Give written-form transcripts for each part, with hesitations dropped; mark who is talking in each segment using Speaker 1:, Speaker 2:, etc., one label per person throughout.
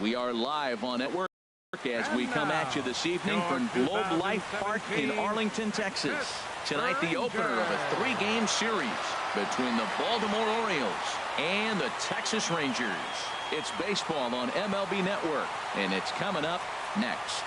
Speaker 1: We are live on network as we come at you this evening from Globe Life Park in Arlington, Texas. Tonight, the opener of a 3-game series between the Baltimore Orioles and the Texas Rangers. It's baseball on MLB Network, and it's coming up next.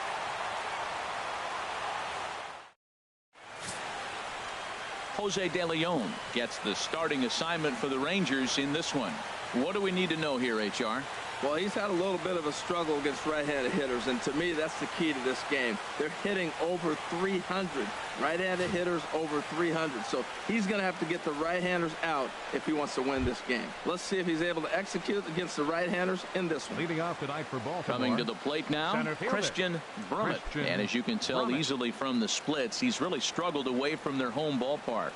Speaker 1: Jose De Leon gets the starting assignment for the Rangers in this one. What do we need to know here, HR?
Speaker 2: Well, he's had a little bit of a struggle against right-handed hitters, and to me, that's the key to this game. They're hitting over 300. Right-handed hitters over 300. So he's going to have to get the right-handers out if he wants to win this game. Let's see if he's able to execute against the right-handers in this one.
Speaker 3: Leading off tonight for Baltimore.
Speaker 1: Coming to the plate now, Christian Brummett. And as you can tell easily from the splits, he's really struggled away from their home ballpark.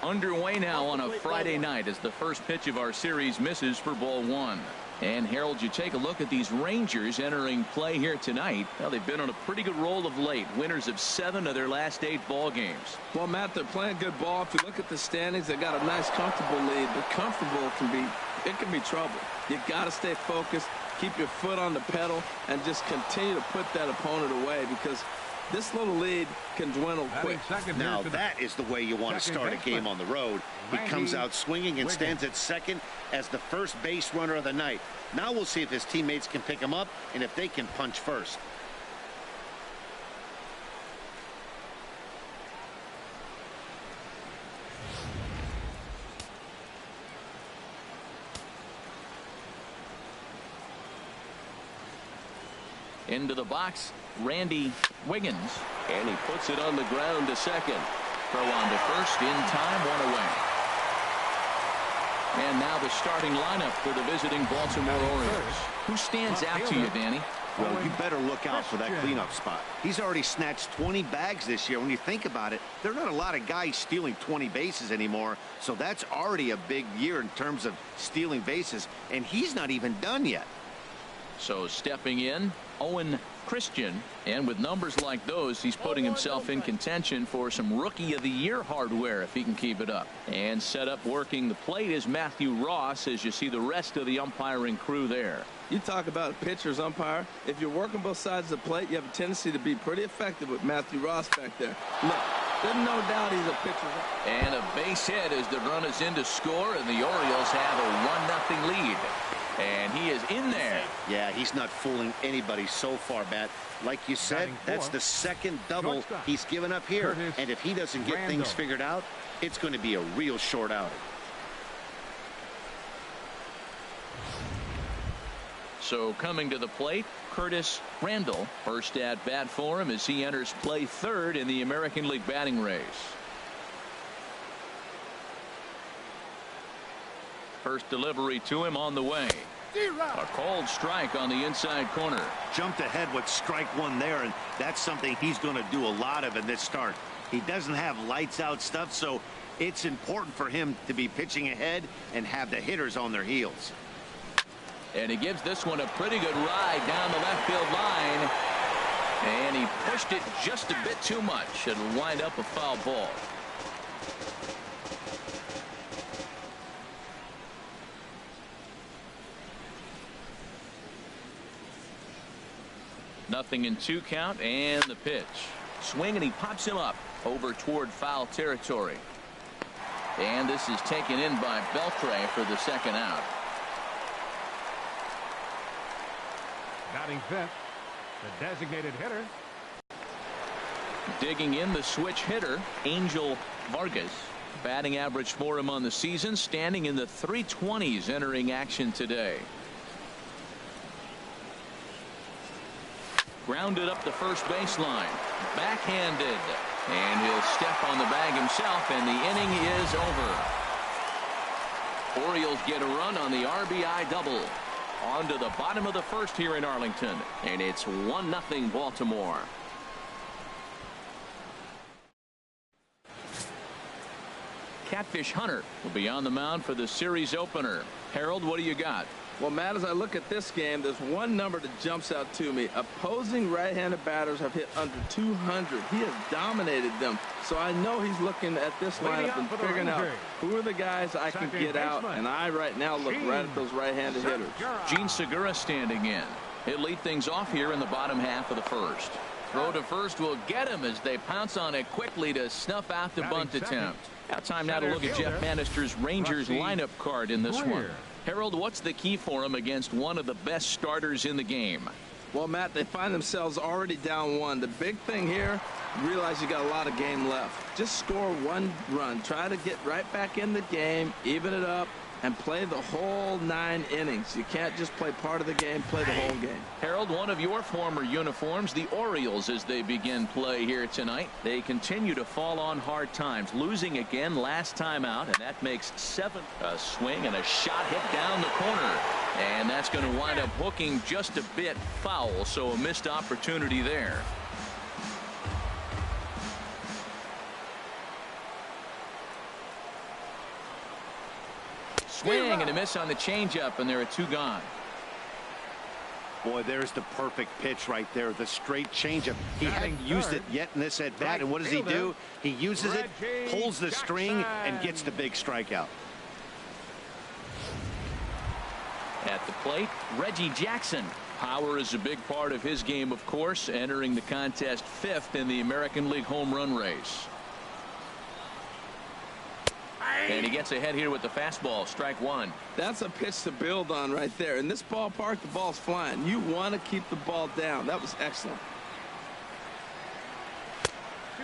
Speaker 1: Underway now on a Friday night as the first pitch of our series misses for ball 1. And Harold, you take a look at these Rangers entering play here tonight. Well, they've been on a pretty good roll of late. Winners of 7 of their last 8 ball games.
Speaker 2: Well, Matt, they're playing good ball. If you look at the standings, they got a nice comfortable lead, but comfortable can be trouble. You got to stay focused, keep your foot on the pedal, and just continue to put that opponent away, because this little lead can dwindle quick.
Speaker 4: Now that is the way you want to start a game on the road. He comes out swinging and stands at second as the first base runner of the night. Now we'll see if his teammates can pick him up and if they can punch first.
Speaker 1: Into the box, Randy Wiggins, and he puts it on the ground to second. Throw on to first, in time, 1 away. And now the starting lineup for the visiting Baltimore Orioles. Who stands out to you, Danny?
Speaker 4: Well, you better look out for that cleanup spot. He's already snatched 20 bags this year. When you think about it, there are not a lot of guys stealing 20 bases anymore, so that's already a big year in terms of stealing bases, and he's not even done yet.
Speaker 1: So stepping in, Owen Christian, and with numbers like those, he's putting himself in contention for some Rookie of the Year hardware if he can keep it up. And set up working the plate is Matthew Ross, as you see the rest of the umpiring crew there.
Speaker 2: You talk about a pitcher's umpire. If you're working both sides of the plate, you have a tendency to be pretty effective with Matthew Ross back there. Look, there's no doubt he's a pitcher.
Speaker 1: And a base hit as the run is in to score, and the Orioles have a 1-0 lead. And he is in there.
Speaker 4: Yeah, he's not fooling anybody so far, Matt. Like you said, that's the second double he's given up here. And if he doesn't get things figured out, it's going to be a real short outing.
Speaker 1: So coming to the plate, Curtis Randall. First at bat for him as he enters play third in the American League batting race. First delivery to him on the way. A cold strike on the inside corner.
Speaker 4: Jumped ahead with strike 1 there, and that's something he's going to do a lot of in this start. He doesn't have lights out stuff, so it's important for him to be pitching ahead and have the hitters on their heels.
Speaker 1: And he gives this one a pretty good ride down the left field line. And he pushed it just a bit too much. It'll wind up a foul ball. Nothing in 2 count, and the pitch. Swing, and he pops him up over toward foul territory. And this is taken in by Beltre for the second out.
Speaker 3: Batting fifth, the designated hitter.
Speaker 1: Digging in the switch hitter, Angel Vargas. Batting average for him on the season, standing in the 320s entering action today. Grounded up the first baseline. Backhanded. And he'll step on the bag himself, and the inning is over. Orioles get a run on the RBI double. On to the bottom of the first here in Arlington. And it's 1-0 Baltimore. Catfish Hunter will be on the mound for the series opener. Harold, what do you got?
Speaker 2: Well, Matt, as I look at this game, there's one number that jumps out to me. Opposing right-handed batters have hit under 200. He has dominated them. So I know he's looking at this lineup and figuring out who are the guys I can get out. And I right now look right at those right-handed hitters.
Speaker 1: Gene Segura standing in. He'll lead things off here in the bottom half of the first. Throw to first will get him as they pounce on it quickly to snuff out the bunt attempt. Now time now to look at Jeff Bannister's Rangers lineup card in this one. Harold, what's the key for him against one of the best starters in the game?
Speaker 2: Well, Matt, they find themselves already down one. The big thing here, realize you got a lot of game left. Just score one run. Try to get right back in the game, even it up, and play the whole 9 innings. You can't just play part of the game, play the whole game.
Speaker 1: Harold, one of your former uniforms, the Orioles, as they begin play here tonight. They continue to fall on hard times, losing again last time out, and that makes 7. A swing and a shot hit down the corner, and that's going to wind up hooking just a bit foul, so a missed opportunity there. Swing and a miss on the changeup, and there are 2 gone.
Speaker 4: Boy, there's the perfect pitch right there. The straight changeup. He hadn't used it yet in this at bat, and what does he do? He uses it, pulls the string, and gets the big strikeout.
Speaker 1: At the plate, Reggie Jackson. Power is a big part of his game, of course, entering the contest 5th in the American League home run race. And he gets ahead here with the fastball. Strike 1.
Speaker 2: That's a pitch to build on right there. In this ballpark, the ball's flying. You want to keep the ball down. That was excellent.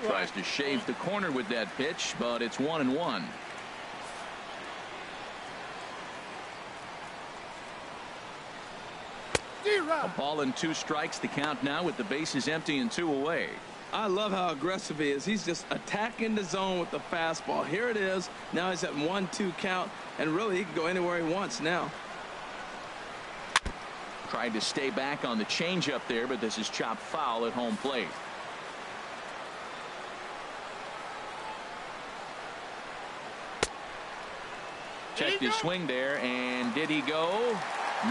Speaker 1: Tries to shave the corner with that pitch, but it's 1-1. A ball and 2 strikes. The count now with the bases empty and 2 away.
Speaker 2: I love how aggressive he is. He's just attacking the zone with the fastball. Here it is. Now he's at 1-2 count, and really he can go anywhere he wants now.
Speaker 1: Tried to stay back on the changeup there, but this is chopped foul at home plate. Checked his swing there, and did he go?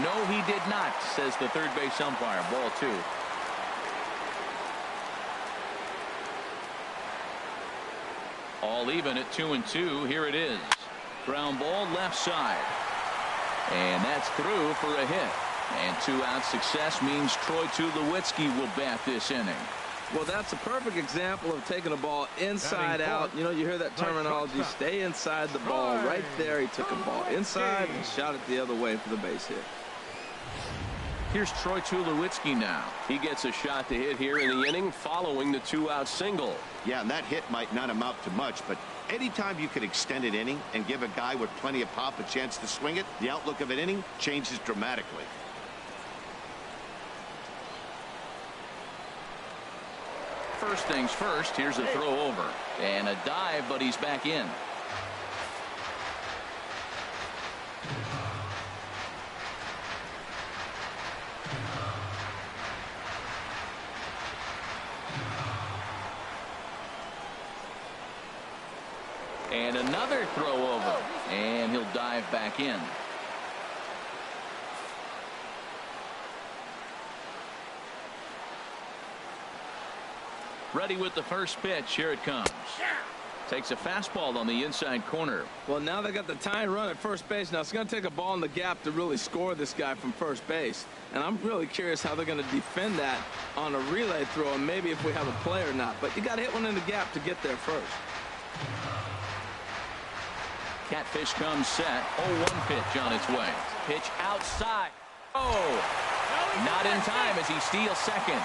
Speaker 1: No, he did not, says the third base umpire. Ball 2. All even at 2-2. Here it is. Ground ball left side. And that's through for a hit. And 2-out success means Troy Tulowitzki will bat this inning.
Speaker 2: Well, that's a perfect example of taking a ball inside out. You know, you hear that terminology, stay inside the ball. Right there, he took a ball inside and shot it the other way for the base hit.
Speaker 1: Here's Troy Tulowitzki now. He gets a shot to hit here in the inning following the 2-out single.
Speaker 4: Yeah, and that hit might not amount to much, but anytime you can extend an inning and give a guy with plenty of pop a chance to swing it, the outlook of an inning changes dramatically.
Speaker 1: First things first, here's a throw over. And a dive, but he's back in. And another throw over. And he'll dive back in. Ready with the first pitch. Here it comes. Takes a fastball on the inside corner.
Speaker 2: Well, now they got the tying run at first base. Now it's going to take a ball in the gap to really score this guy from first base. And I'm really curious how they're going to defend that on a relay throw, and maybe if we have a play or not. But you got to hit one in the gap to get there first.
Speaker 1: Catfish comes set. 0-1 pitch on its way. Pitch outside. Oh, not in time as he steals second.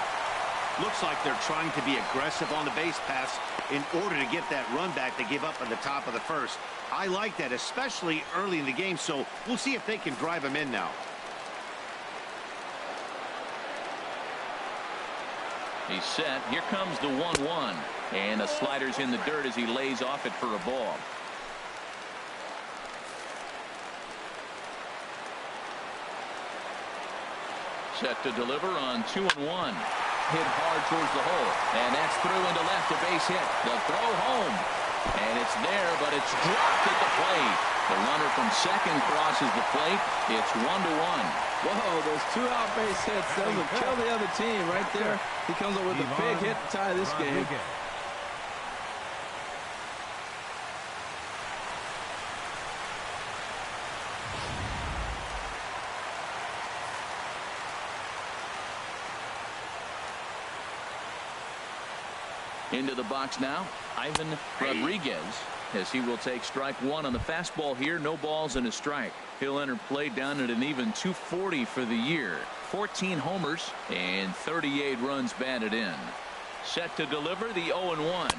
Speaker 4: Looks like they're trying to be aggressive on the base pass in order to get that run back they gave up at the top of the first. I like that, especially early in the game, so we'll see if they can drive him in now.
Speaker 1: He's set. Here comes the 1-1. And the slider's in the dirt as he lays off it for a ball. Set to deliver on 2-1. Hit hard towards the hole, and that's through into left, a base hit. The throw home, and it's there, but it's dropped at the plate. The runner from second crosses the plate. It's 1-1.
Speaker 2: Whoa, those 2 out base hits. Those will kill the other team right there. He comes up with a big hit to tie this game.
Speaker 1: Into the box now, Ivan Rodriguez, as he will take strike one on the fastball here. No balls and a strike. He'll enter play down at an even 240 for the year. 14 homers and 38 runs batted in. Set to deliver the 0-1.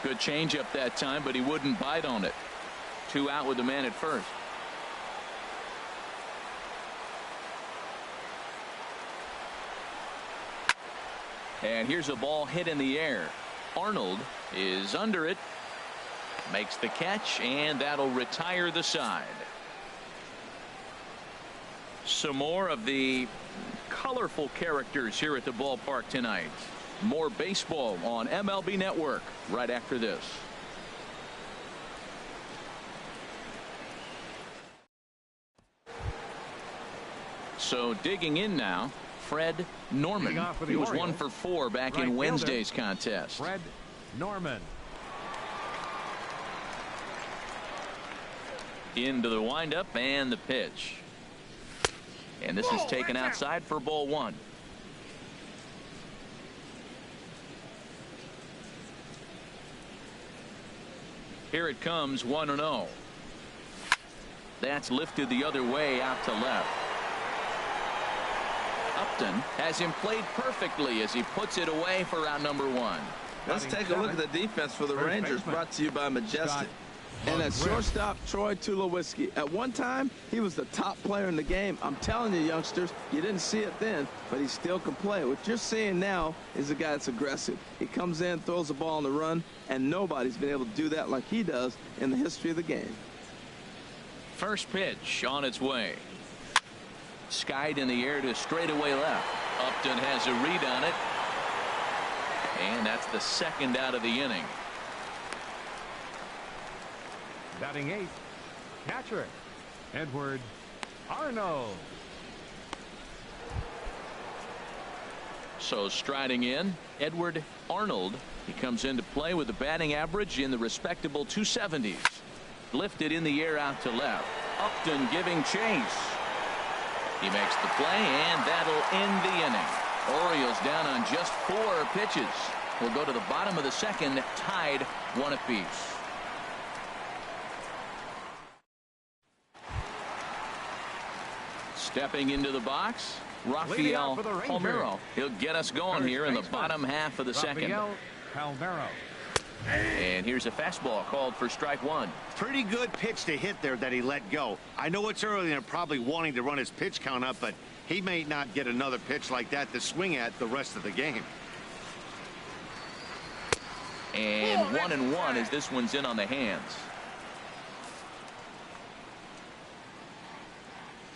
Speaker 1: Good changeup that time, but he wouldn't bite on it. 2 out with the man at first. And here's a ball hit in the air. Arnold is under it. Makes the catch, and that'll retire the side. Some more of the colorful characters here at the ballpark tonight. More baseball on MLB Network right after this. So digging in now, Fred Norman. He was 1 for 4 back in Wednesday's contest.
Speaker 3: Fred Norman.
Speaker 1: Into the windup and the pitch. And this is taken outside for ball 1. Here it comes, 1-0. That's lifted the other way out to left. Upton has him played perfectly as he puts it away for out number 1.
Speaker 2: Let's take a look at the defense for the Rangers, brought to you by Majestic. And at shortstop, Troy Tulowitzki. At one time, he was the top player in the game. I'm telling you, youngsters, you didn't see it then, but he still can play. What you're seeing now is a guy that's aggressive. He comes in, throws the ball on the run, and nobody's been able to do that like he does in the history of the game.
Speaker 1: First pitch on its way. Skied in the air to straightaway left. Upton has a read on it. And that's the second out of the inning.
Speaker 3: Batting 8th, catcher Edward Arnold.
Speaker 1: So striding in, Edward Arnold. He comes into play with a batting average in the respectable 270s. Lifted in the air out to left. Upton giving chase. He makes the play, and that'll end the inning. Orioles down on just 4 pitches. We'll go to the bottom of the second, tied 1 apiece. Stepping into the box, Rafael Palmeiro. He'll get us going here in the bottom half of the second.
Speaker 3: Palmeiro.
Speaker 1: And here's a fastball called for strike 1.
Speaker 4: Pretty good pitch to hit there that he let go. I know it's early and probably wanting to run his pitch count up, but he may not get another pitch like that to swing at the rest of the game.
Speaker 1: And 1-1 as this one's in on the hands.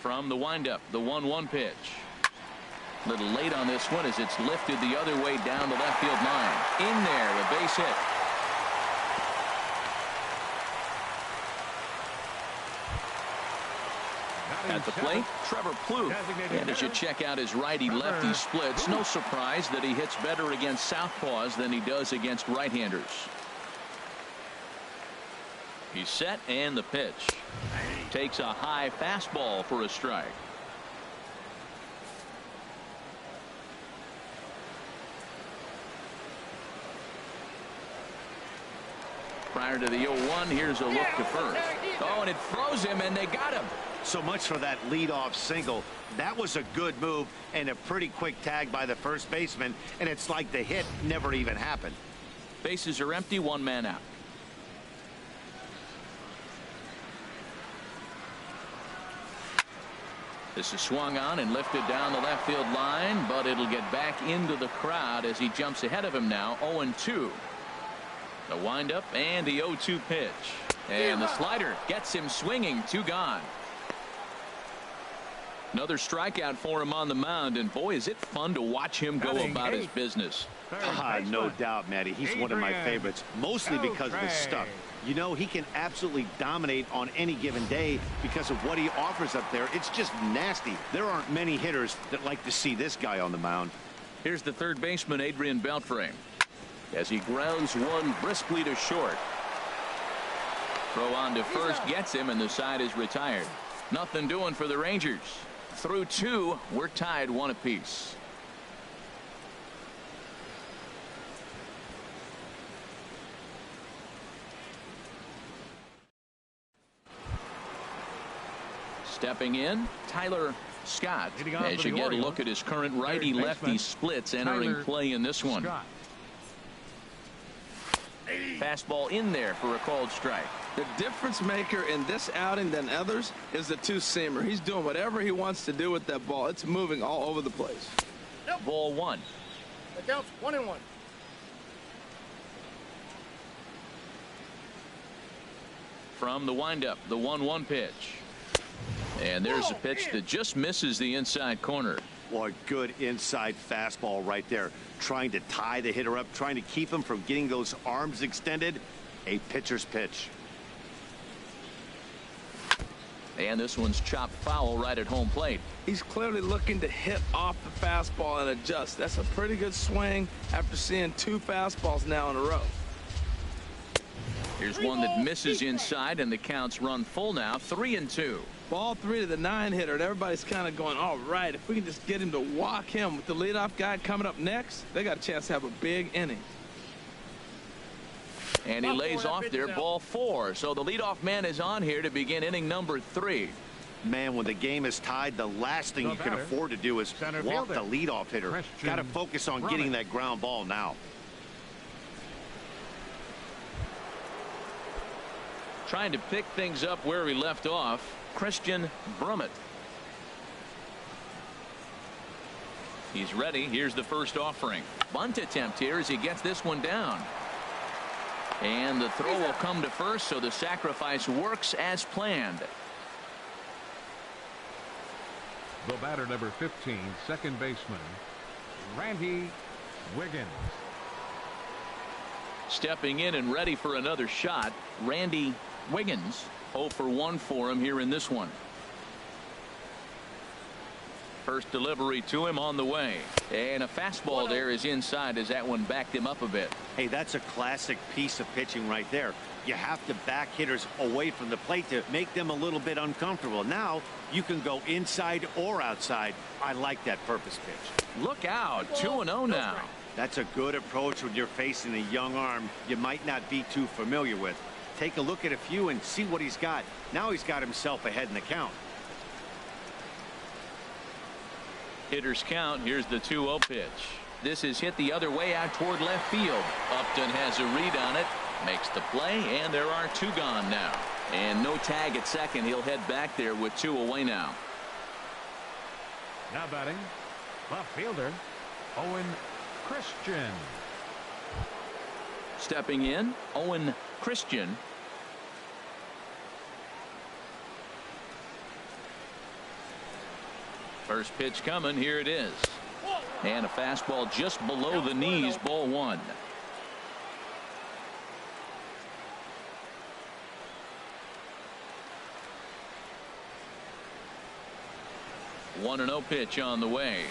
Speaker 1: From the windup, the 1-1 pitch. A little late on this one as it's lifted the other way down the left field line. In there, a base hit. At the plate, Trevor Plouffe. And as you check out his righty-lefty splits, no surprise that he hits better against southpaws than he does against right-handers. He's set, and the pitch. Takes a high fastball for a strike. Prior to the 0-1, here's a look to first. Oh, and it throws him, and they got him.
Speaker 4: So much for that leadoff single. That was a good move and a pretty quick tag by the first baseman, and it's like the hit never even happened.
Speaker 1: Bases are empty, 1 man out. This is swung on and lifted down the left field line, but it'll get back into the crowd as he jumps ahead of him now. 0-2. The windup and the 0-2 pitch. And the slider gets him swinging. 2 gone. Another strikeout for him on the mound, and boy, is it fun to watch him go about his business.
Speaker 4: No doubt, Matty. He's one of my favorites, mostly because of his stuff. You know, he can absolutely dominate on any given day because of what he offers up there. It's just nasty. There aren't many hitters that like to see this guy on the mound.
Speaker 1: Here's the third baseman, Adrian Beltre, as he grounds one briskly to short. Throw on to first gets him, and the side is retired. Nothing doing for the Rangers. Through two, we're tied 1 apiece. Stepping in, Tyler Scott, as you get a look at his current righty-lefty splits entering play in this one. Fastball in there for a called strike.
Speaker 2: The difference maker in this outing than others is the two-seamer. He's doing whatever he wants to do with that ball. It's moving all over the place.
Speaker 1: Ball 1.
Speaker 5: The count's 1-1.
Speaker 1: From the windup, the 1-1 pitch. And there's a pitch that just misses the inside corner.
Speaker 4: Boy, good inside fastball right there. Trying to tie the hitter up, trying to keep him from getting those arms extended. A pitcher's pitch.
Speaker 1: And this one's chopped foul right at home plate.
Speaker 2: He's clearly looking to hit off the fastball and adjust. That's a pretty good swing after seeing 2 fastballs now in a row.
Speaker 1: Here's one that misses inside, and the count's run full now, 3-2.
Speaker 2: Ball 3 to the 9-hitter, and everybody's kind of going, all right, if we can just get him to walk him with the leadoff guy coming up next, they got a chance to have a big inning.
Speaker 1: And he lays off there, ball 4. So the leadoff man is on here to begin inning number 3.
Speaker 4: Man, when the game is tied, the last thing you can afford to do is walk the leadoff hitter. Got to focus on getting that ground ball now.
Speaker 1: Trying to pick things up where he left off, Christian Brummett. He's ready. Here's the first offering. Bunt attempt here as he gets this one down. And the throw will come to first, so the sacrifice works as planned.
Speaker 3: The batter, number 15, second baseman, Randy Wiggins.
Speaker 1: Stepping in and ready for another shot, Randy Wiggins. 0 for 1 for him here in this one. First delivery to him on the way, and a fastball there is inside as that one backed him up a bit.
Speaker 4: Hey, that's a classic piece of pitching right there. You have to back hitters away from the plate to make them a little bit uncomfortable. Now you can go inside or outside. I like that purpose pitch.
Speaker 1: Look out, 2-0 now.
Speaker 4: That's a good approach when you're facing a young arm you might not be too familiar with. Take a look at a few and see what he's got. Now he's got himself ahead in the count.
Speaker 1: Hitters count. Here's the 2-0 pitch. This is hit the other way out toward left field. Upton has a read on it, makes the play, and there are 2 gone now. And no tag at second. He'll head back there with 2 away now.
Speaker 3: Now batting, left fielder, Owen Christian.
Speaker 1: Stepping in, Owen Christian. First pitch coming. Here it is. And a fastball just below the knees, ball 1. One 1-0 pitch on the way.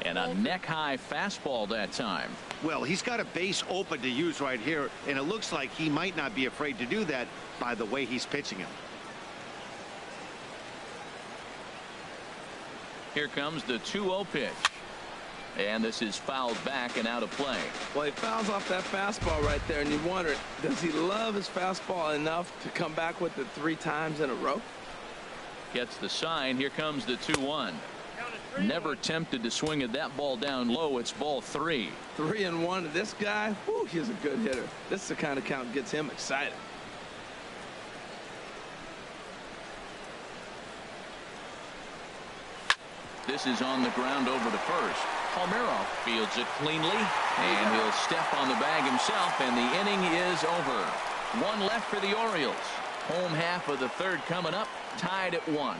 Speaker 1: And a neck-high fastball that time.
Speaker 4: Well, he's got a base open to use right here, and it looks like he might not be afraid to do that by the way he's pitching him.
Speaker 1: Here comes the 2-0 pitch. And this is fouled back and out of play.
Speaker 2: Well, he fouls off that fastball right there, and you wonder, does he love his fastball enough to come back with it 3 times in a row?
Speaker 1: Gets the sign. Here comes the 2-1. Never tempted to swing at that ball down low. It's ball 3.
Speaker 2: 3-1. This guy, whew, he's a good hitter. This is the kind of count that gets him excited.
Speaker 1: This is on the ground over to first. Palmeiro fields it cleanly, and he'll step on the bag himself, and the inning is over. 1 left for the Orioles. Home half of the 3rd coming up, tied at 1.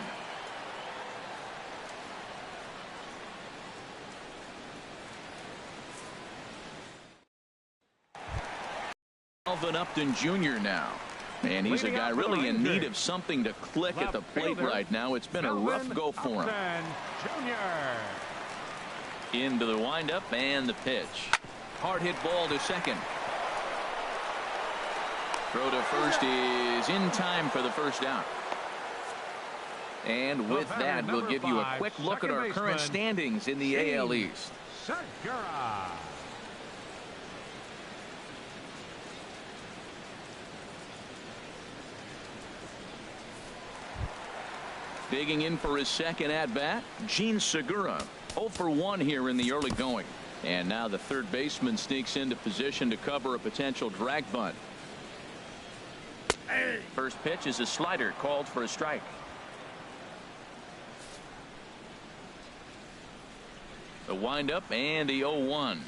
Speaker 1: Melvin Upton Jr. now. And he's a guy really in need of something to click at the plate right now. It's been a rough go for him. Into the windup and the pitch. Hard hit ball to second. Throw to first is in time for the first out. And with that, we'll give you a quick look at our current standings in the AL East. Digging in for his second at-bat, Gene Segura. 0 for 1 here in the early going. And now the third baseman sneaks into position to cover a potential drag bunt. First pitch is a slider called for a strike. The windup and the 0-1.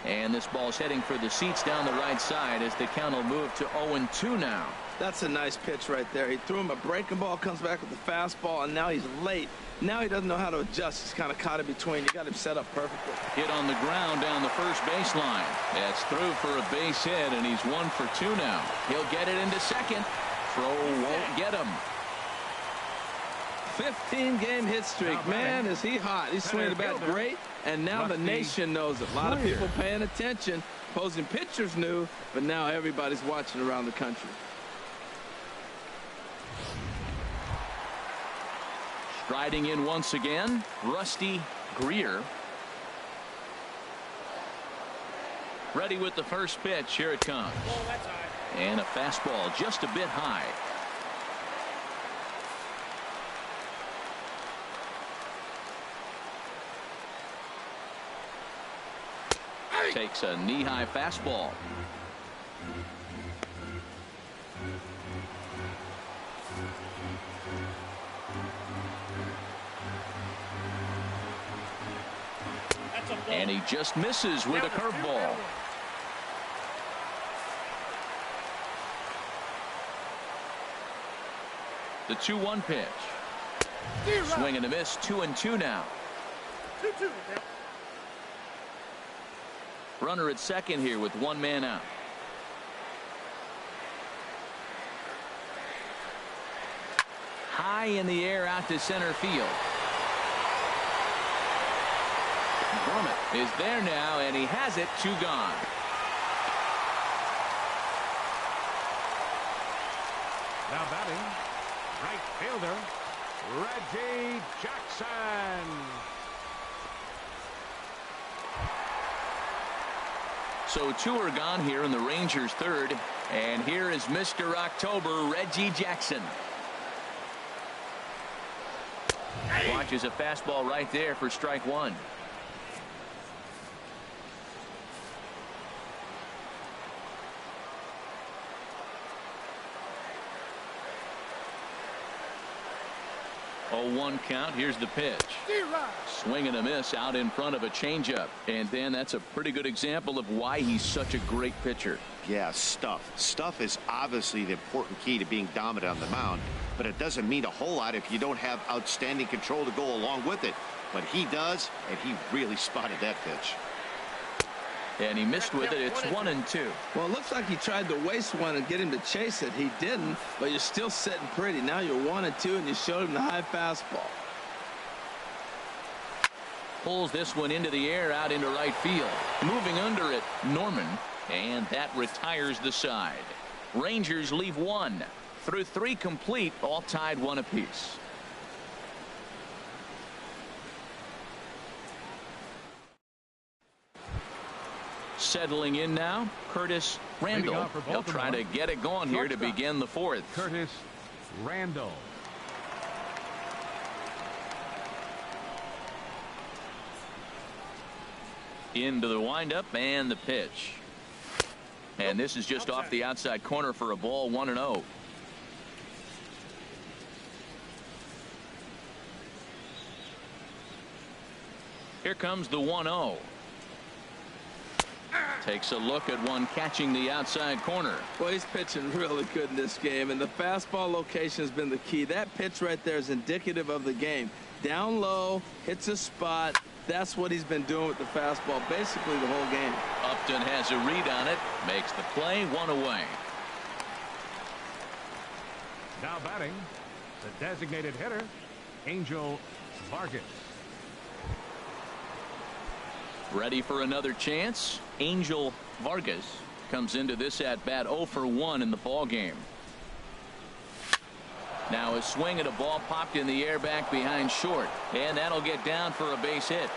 Speaker 1: And this ball's heading for the seats down the right side as the count will move to 0-2 now.
Speaker 2: That's a nice pitch right there. He threw him a breaking ball, comes back with the fastball, and now he's late. Now he doesn't know how to adjust. He's kind of caught in between. You got him set up perfectly.
Speaker 1: Hit on the ground down the first baseline. That's through for a base hit, and he's 1 for 2 now. He'll get it into second. Throw won't get him.
Speaker 2: 15-game hit streak. Man, is he hot. He's swinging the bat great, and now the nation knows it. A lot of people paying attention. Opposing pitchers knew, but now everybody's watching around the country.
Speaker 1: Striding in once again, Rusty Greer. Ready with the first pitch. Here it comes. And a fastball just a bit high. Takes a knee-high fastball. And he just misses with a curveball. The 2-1 pitch. Swing and a miss. 2-2 now.
Speaker 5: 2-2.
Speaker 1: Runner at second here with one man out. High in the air out to center field. Brummett is there now, and he has it. 2 gone.
Speaker 3: Now batting, right fielder, Reggie Jackson.
Speaker 1: So 2 are gone here in the Rangers' third, and here is Mr. October, Reggie Jackson. Watches a fastball right there for strike 1. Oh, 1 count. Here's the pitch. Swing and a miss out in front of a changeup. And Dan, that's a pretty good example of why he's such a great pitcher.
Speaker 4: Yeah, stuff. Stuff is obviously the important key to being dominant on the mound, but it doesn't mean a whole lot if you don't have outstanding control to go along with it. But he does, and he really spotted that pitch.
Speaker 1: And he missed with it. It's 1-2.
Speaker 2: Well, it looks like he tried to waste one and get him to chase it. He didn't, but you're still sitting pretty. Now you're 1-2, and you showed him the high fastball.
Speaker 1: Pulls this one into the air out into right field. Moving under it, Norman, and that retires the side. Rangers leave 1 through 3 complete, all tied 1 apiece. Settling in now, Curtis Randall. He'll try to get it going here to begin the 4th.
Speaker 3: Curtis Randall.
Speaker 1: Into the windup and the pitch. And this is just off the outside corner for a ball. 1-0. Here comes the 1-0. Takes a look at one catching the outside corner.
Speaker 2: Well, he's pitching really good in this game, and the fastball location has been the key. That pitch right there is indicative of the game. Down low, hits a spot, That's what he's been doing with the fastball basically the whole game.
Speaker 1: Upton has a read on it, makes the play, 1 away.
Speaker 3: Now batting, the designated hitter, Angel Vargas.
Speaker 1: Ready for another chance. Angel Vargas comes into this at bat 0 for 1 in the ball game. Now a swing at a ball popped in the air back behind short, and that'll get down for a base hit.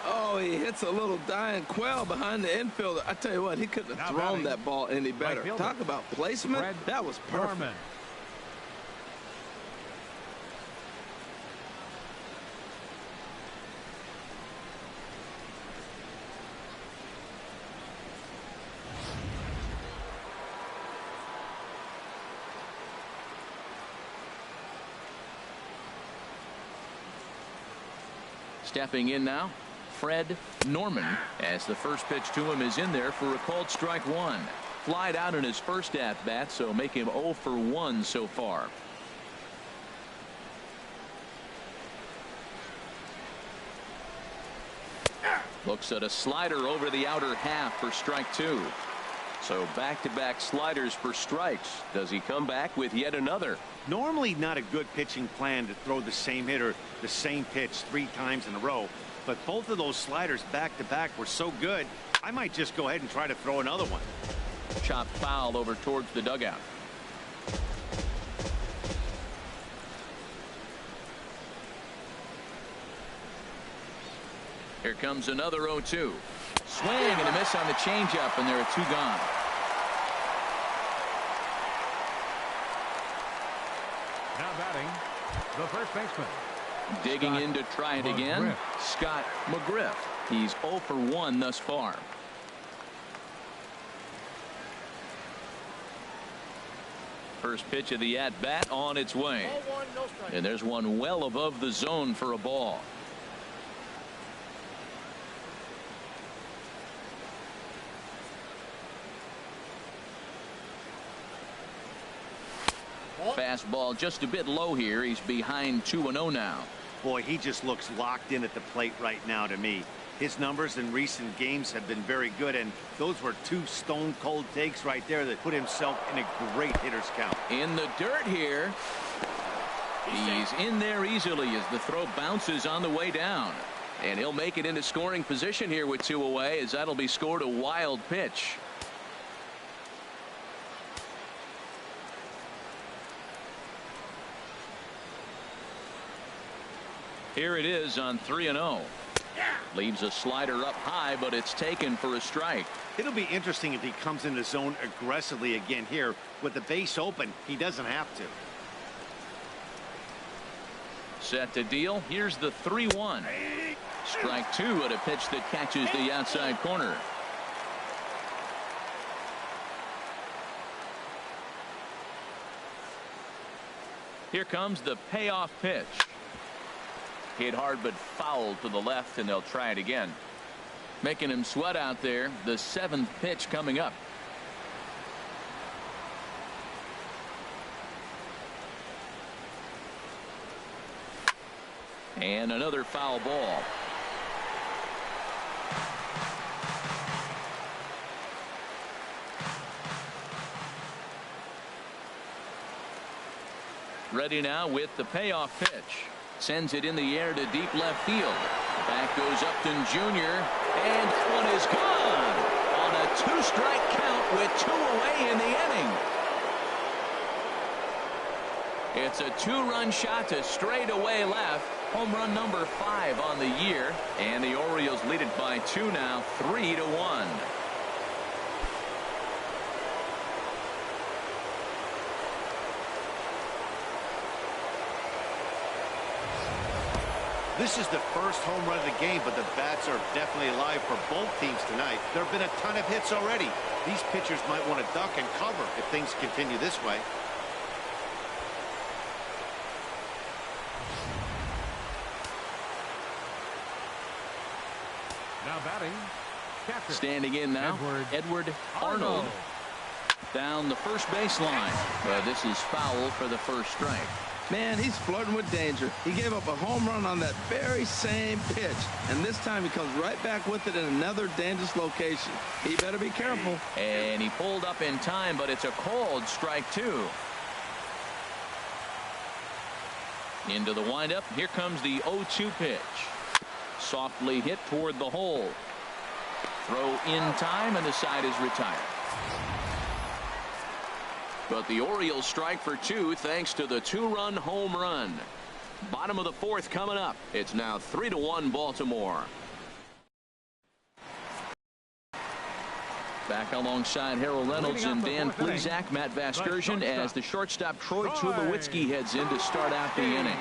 Speaker 2: Oh, he hits a little dying quail behind the infielder. I tell you what, he couldn't have thrown that ball any better. Talk about placement. That was perfect.
Speaker 3: Norman.
Speaker 1: Stepping in now, Fred Norman, as the first pitch to him is in there for a called strike 1. Flied out in his first at bat, so make him 0 for 1 so far. Looks at a slider over the outer half for strike 2. So back-to-back sliders for strikes. Does he come back with yet another?
Speaker 4: Normally not a good pitching plan to throw the same hitter the same pitch 3 times in a row, but both of those sliders back-to-back were so good, I might just go ahead and try to throw another one.
Speaker 1: Chopped foul over towards the dugout. Here comes another 0-2. Swing and a miss on the changeup, and there are 2 gone.
Speaker 3: Now batting, the first baseman.
Speaker 1: Digging in to try it again, Scott McGriff. He's 0 for 1 thus far. First pitch of the at-bat on its way.
Speaker 5: Ball 1, no strike.
Speaker 1: And there's one well above the zone for a ball. Fastball just a bit low here. He's behind 2-0 now.
Speaker 4: Boy, he just looks locked in at the plate right now to me. His numbers in recent games have been very good, and those were 2 stone-cold takes right there that put himself in a great hitter's count.
Speaker 1: In the dirt here. He's in there easily as the throw bounces on the way down. And he'll make it into scoring position here with 2 away, as that'll be scored a wild pitch. Here it is on 3-0. Leaves a slider up high, but it's taken for a strike.
Speaker 4: It'll be interesting if he comes in the zone aggressively again here. With the base open, he doesn't have to.
Speaker 1: Set to deal. Here's the 3-1. Strike 2 at a pitch that catches the outside corner. Here comes the payoff pitch. Hit hard but foul to the left, and they'll try it again. Making him sweat out there. The 7th pitch coming up. And another foul ball. Ready now with the payoff pitch. Sends it in the air to deep left field. Back goes Upton Jr. And that one is gone on a 2-strike count with 2 away in the inning. It's a 2-run shot to straightaway left. Home run number 5 on the year. And the Orioles lead it by 2 now, 3-1.
Speaker 4: This is the first home run of the game, but the bats are definitely alive for both teams tonight. There have been a ton of hits already. These pitchers might want to duck and cover if things continue this way.
Speaker 3: Now batting, catcher.
Speaker 1: Standing in now, Edward Arnold. Down the first baseline. But this is foul for the first strike.
Speaker 2: Man, he's flirting with danger. He gave up a home run on that very same pitch, and this time he comes right back with it in another dangerous location. He better be careful.
Speaker 1: And he pulled up in time, but it's a called strike 2. Into the windup. Here comes the 0-2 pitch. Softly hit toward the hole. Throw in time, and the side is retired. But the Orioles strike for 2 thanks to the 2-run home run. Bottom of the 4th coming up. It's now 3-1 Baltimore. Back alongside Harold Reynolds and Dan Plesac, Matt Vasgersian, as the shortstop Troy Tulowitzki heads in to start out the inning.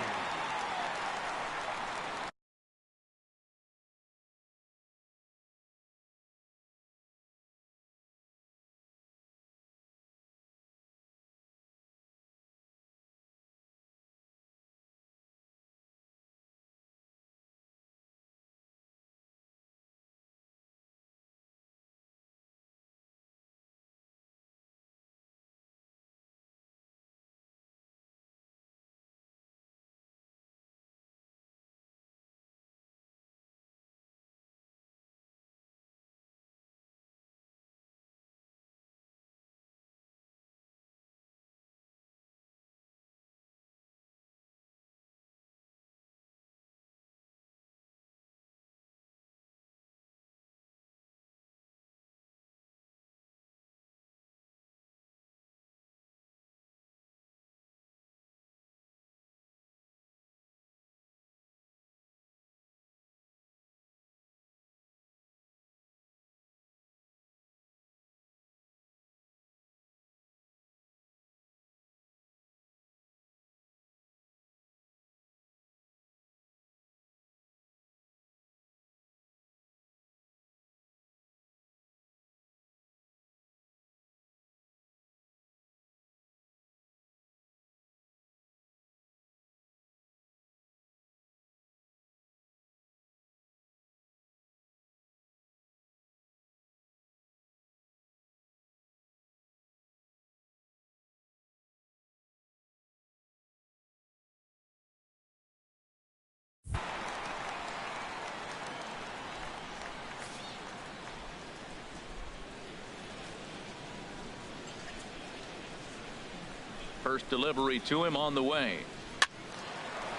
Speaker 1: First delivery to him on the way.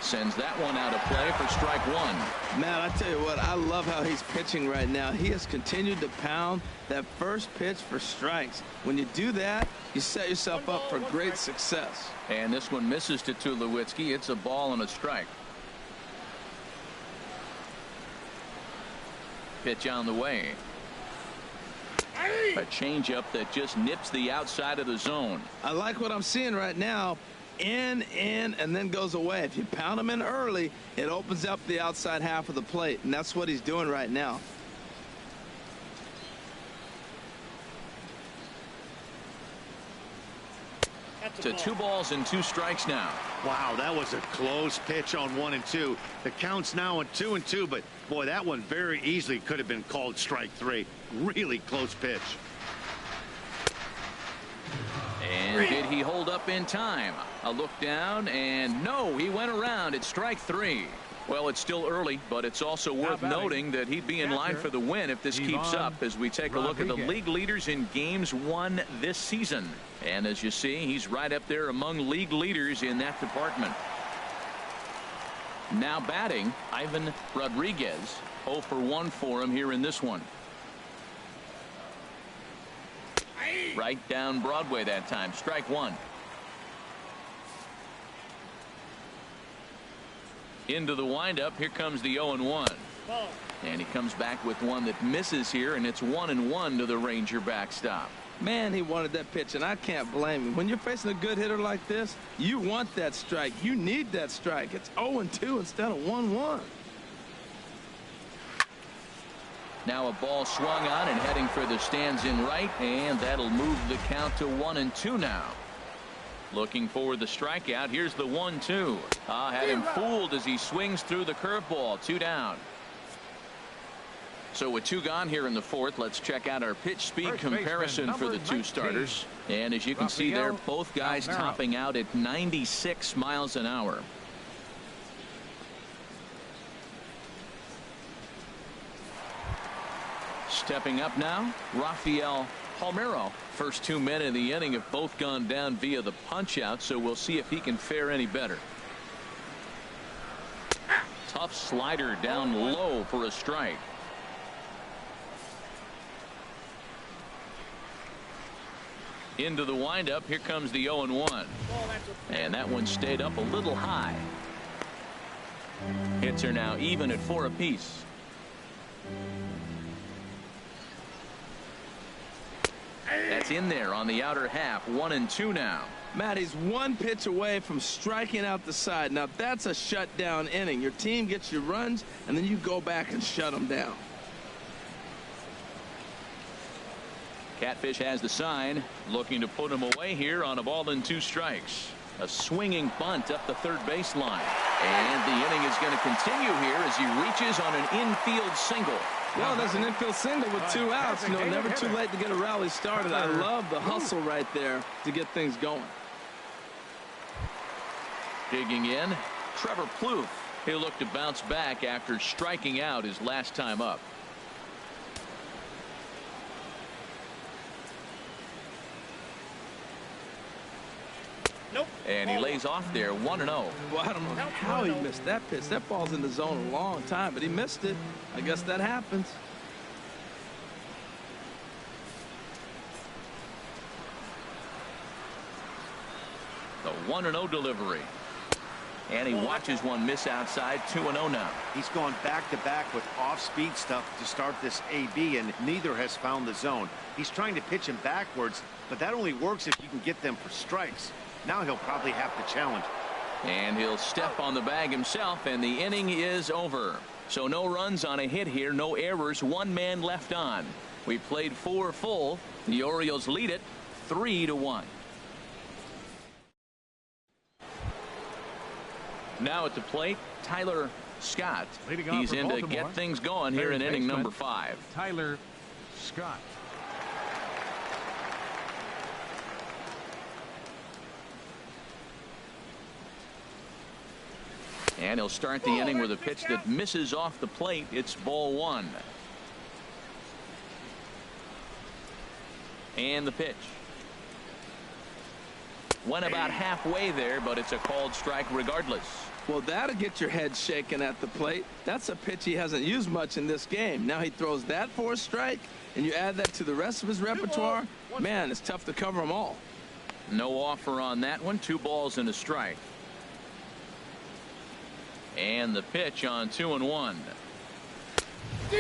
Speaker 1: Sends that one out of play for strike 1.
Speaker 2: Man, I tell you what, I love how he's pitching right now. He has continued to pound that first pitch for strikes. When you do that, you set yourself up for great success.
Speaker 1: And this one misses to Tulowitzki. It's a ball and a strike. Pitch on the way. A changeup that just nips the outside of the zone.
Speaker 2: I like what I'm seeing right now. In, and then goes away. If you pound him in early, it opens up the outside half of the plate, and that's what he's doing right now.
Speaker 1: To 2 balls and 2 strikes now.
Speaker 4: Wow, that was a close pitch on 1 and 2. The count's now on 2 and 2, but boy, that one very easily could have been called strike 3. Really close pitch.
Speaker 1: And did he hold up in time? A look down, and no, he went around. It's strike 3. Well, it's still early, but it's also worth noting that he'd be in line for the win if this keeps up, as we take a look at the league leaders in games won this season. And as you see, he's right up there among league leaders in that department. Now batting, Ivan Rodriguez. 0 for 1 for him here in this one. Right down Broadway that time. Strike 1. Into the windup. Here comes the 0-1. And he comes back with one that misses here, and it's 1-1 to the Ranger backstop.
Speaker 2: Man, he wanted that pitch, and I can't blame him. When you're facing a good hitter like this, you want that strike. You need that strike. It's 0-2 instead of 1-1.
Speaker 1: Now a ball swung on and heading for the stands in right, and that'll move the count to 1-2 now. Looking for the strikeout. Here's the 1-2. Had him fooled as he swings through the curveball. 2 down. So with 2 gone here in the 4th, let's check out our pitch speed
Speaker 3: First
Speaker 1: comparison
Speaker 3: baseman,
Speaker 1: for the
Speaker 3: number
Speaker 1: 2
Speaker 3: 19,
Speaker 1: starters. And as you can see there, both guys
Speaker 3: Alvaro.
Speaker 1: topping out at 96 miles an hour. Stepping up now, Rafael Palmeiro. First 2 men in the inning have both gone down via the punch out, so we'll see if he can fare any better. Tough slider down low for a strike. Into the windup. Here comes the 0-1. And that one stayed up a little high. Hits are now even at 4 apiece. That's in there on the outer half. 1-2 now.
Speaker 2: Matt, he's 1 pitch away from striking out the side. Now that's a shutdown inning. Your team gets your runs and then you go back and shut them down.
Speaker 1: Catfish has the sign, looking to put him away here on a ball and 2 strikes. A swinging bunt up the third baseline. And the inning is going to continue here as he reaches on an infield single.
Speaker 2: Well, there's an infield single with 2 outs. You know, never too late to get a rally started. I love the hustle right there to get things going.
Speaker 1: Digging in, Trevor Plouffe. He'll look to bounce back after striking out his last time up.
Speaker 5: Nope.
Speaker 1: And he lays off there 1-0.
Speaker 2: Well, I don't know how he missed that pitch. That ball's in the zone a long time, but he missed it. I guess that happens.
Speaker 1: The 1-0 delivery. And he watches one miss outside. 2-0 now.
Speaker 4: He's gone back-to-back with off-speed stuff to start this AB, and neither has found the zone. He's trying to pitch him backwards, but that only works if you can get them for strikes. Now he'll probably have to challenge.
Speaker 1: And he'll step on the bag himself, and the inning is over. So no runs on a hit here, no errors, 1 man left on. We played 4 full. The Orioles lead it 3-1. Now at the plate, Tyler Scott.
Speaker 3: Leading off
Speaker 1: He's
Speaker 3: for
Speaker 1: in to
Speaker 3: Baltimore,
Speaker 1: get things going here in inning number 5.
Speaker 3: Tyler Scott.
Speaker 1: And he'll start the inning with a pitch that misses off the plate. It's ball 1. And the pitch. Went about halfway there, but it's a called strike regardless.
Speaker 2: Well, that'll get your head shaken at the plate. That's a pitch he hasn't used much in this game. Now he throws that for a strike, and you add that to the rest of his repertoire. Man, it's tough to cover them all.
Speaker 1: No offer on that one. 2 balls and a strike. And the pitch on 2-1.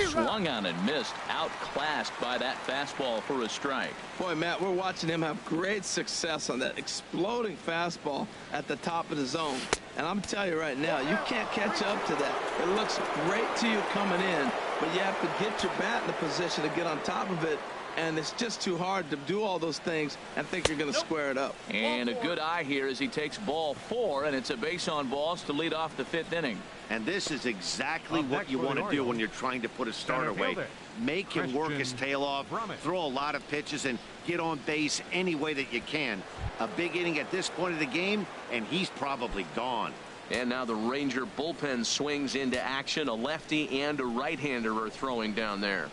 Speaker 1: Swung on and missed. Outclassed by that fastball for a strike.
Speaker 2: Boy, Matt, we're watching him have great success on that exploding fastball at the top of the zone. And I'm telling you right now, you can't catch up to that. It looks great to you coming in, but you have to get your bat in the position to get on top of it. And it's just too hard to do all those things and think you're going to square it up.
Speaker 1: And a good eye here as he takes ball 4, and it's a base on balls to lead off the 5th inning.
Speaker 4: And this is exactly what you want to do when you're trying to put a starter away. Make him work his tail off, throw a lot of pitches, and get on base any way that you can. A big inning at this point of the game, and he's probably gone.
Speaker 1: And now the Ranger bullpen swings into action. A lefty and a right-hander are throwing down there.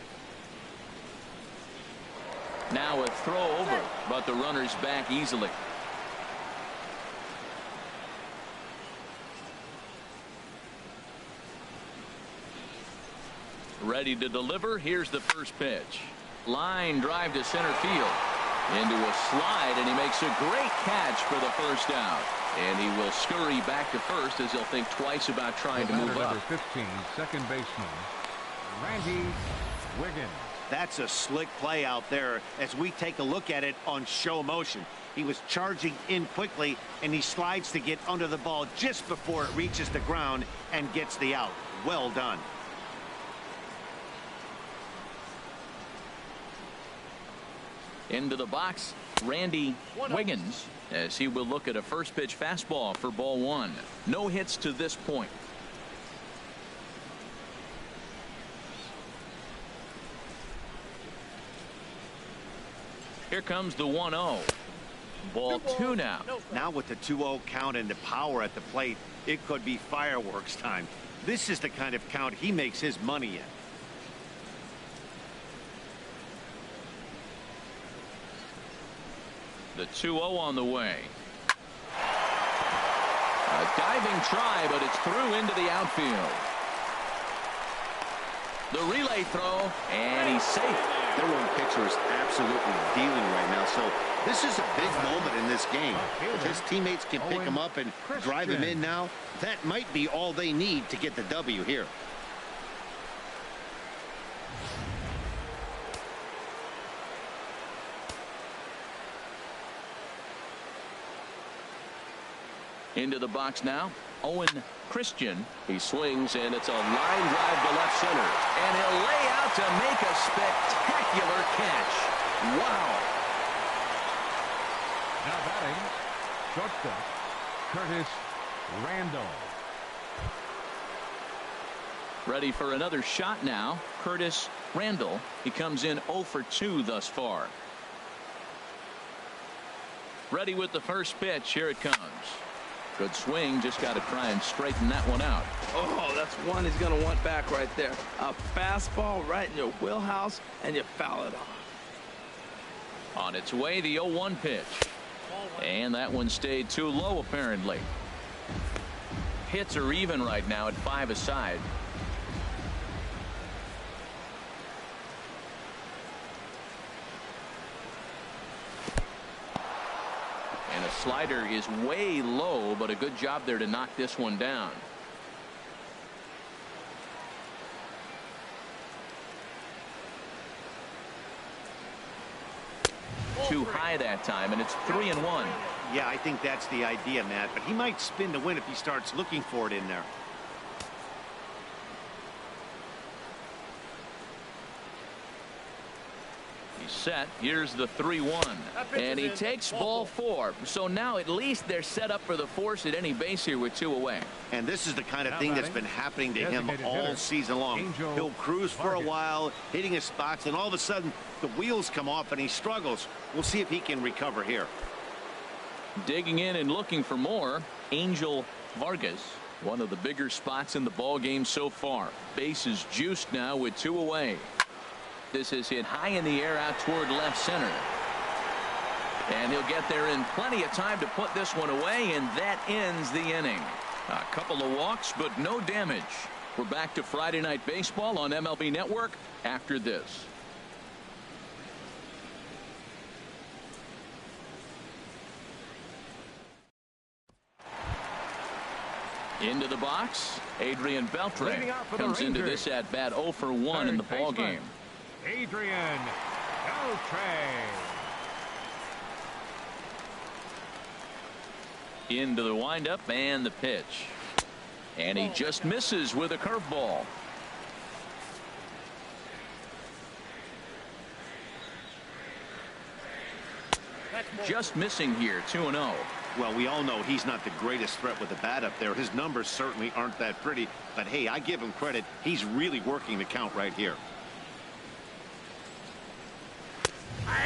Speaker 1: Now a throw over, but the runner's back easily. Ready to deliver. Here's the first pitch. Line drive to center field. Into a slide, and he makes a great catch for the first out. And he will scurry back to first as he'll think twice about trying to move up.
Speaker 3: Number 15, second baseman, Randy Wiggins.
Speaker 4: That's a slick play out there as we take a look at it on show motion. He was charging in quickly, and he slides to get under the ball just before it reaches the ground and gets the out. Well done.
Speaker 1: Into the box, Randy Wiggins, as he will look at a first pitch fastball for ball 1. No hits to this point. Here comes the 1-0. Ball 2 now.
Speaker 4: Now with the 2-0 count and the power at the plate, it could be fireworks time. This is the kind of count he makes his money in.
Speaker 1: The 2-0 on the way. A diving try, but it's through into the outfield. The relay throw, and he's safe.
Speaker 4: Their one pitcher is absolutely dealing right now, so this is a big moment in this game. If his teammates can pick him up and drive him in now, that might be all they need to get the W here.
Speaker 1: Into the box now, Owen Christian. He swings, and it's a line drive to left center. And he'll lay out to make a spectacular catch. Wow.
Speaker 3: Now batting, shortstop, Curtis Randall.
Speaker 1: Ready for another shot now, Curtis Randall. He comes in 0 for 2 thus far. Ready with the first pitch. Here it comes. Good swing. Just got to try and straighten that one out.
Speaker 2: Oh, that's one he's going to want back right there. A fastball right in your wheelhouse, and you foul it off.
Speaker 1: On its way, the 0-1 pitch. And that one stayed too low, apparently. Hits are even right now at 5 aside. And a slider is way low, but a good job there to knock this one down. Too high that time, and it's 3-1.
Speaker 4: Yeah, I think that's the idea, Matt, but he might spin to win if he starts looking for it in there.
Speaker 1: He's set. Here's the 3-1, and he takes ball 4. So now at least they're set up for the force at any base here with 2 away.
Speaker 4: And this is the kind of thing that's been happening to him all season long. He'll cruise for a while, hitting his spots, and all of a sudden the wheels come off and he struggles. We'll see if he can recover here.
Speaker 1: Digging in and looking for more, Angel Vargas. One of the bigger spots in the ball game so far. Base is juiced now with 2 away. This is hit high in the air out toward left center. And he'll get there in plenty of time to put this one away, and that ends the inning. A couple of walks, but no damage. We're back to Friday Night Baseball on MLB Network after this. Into the box, Adrian Beltre comes into this at bat 0 for 1 in the ball game.
Speaker 3: Adrian Beltre.
Speaker 1: Into the windup and the pitch. And he just misses with a curveball. Just missing here, 2-0.
Speaker 4: Well, we all know he's not the greatest threat with the bat up there. His numbers certainly aren't that pretty, but hey, I give him credit. He's really working the count right here.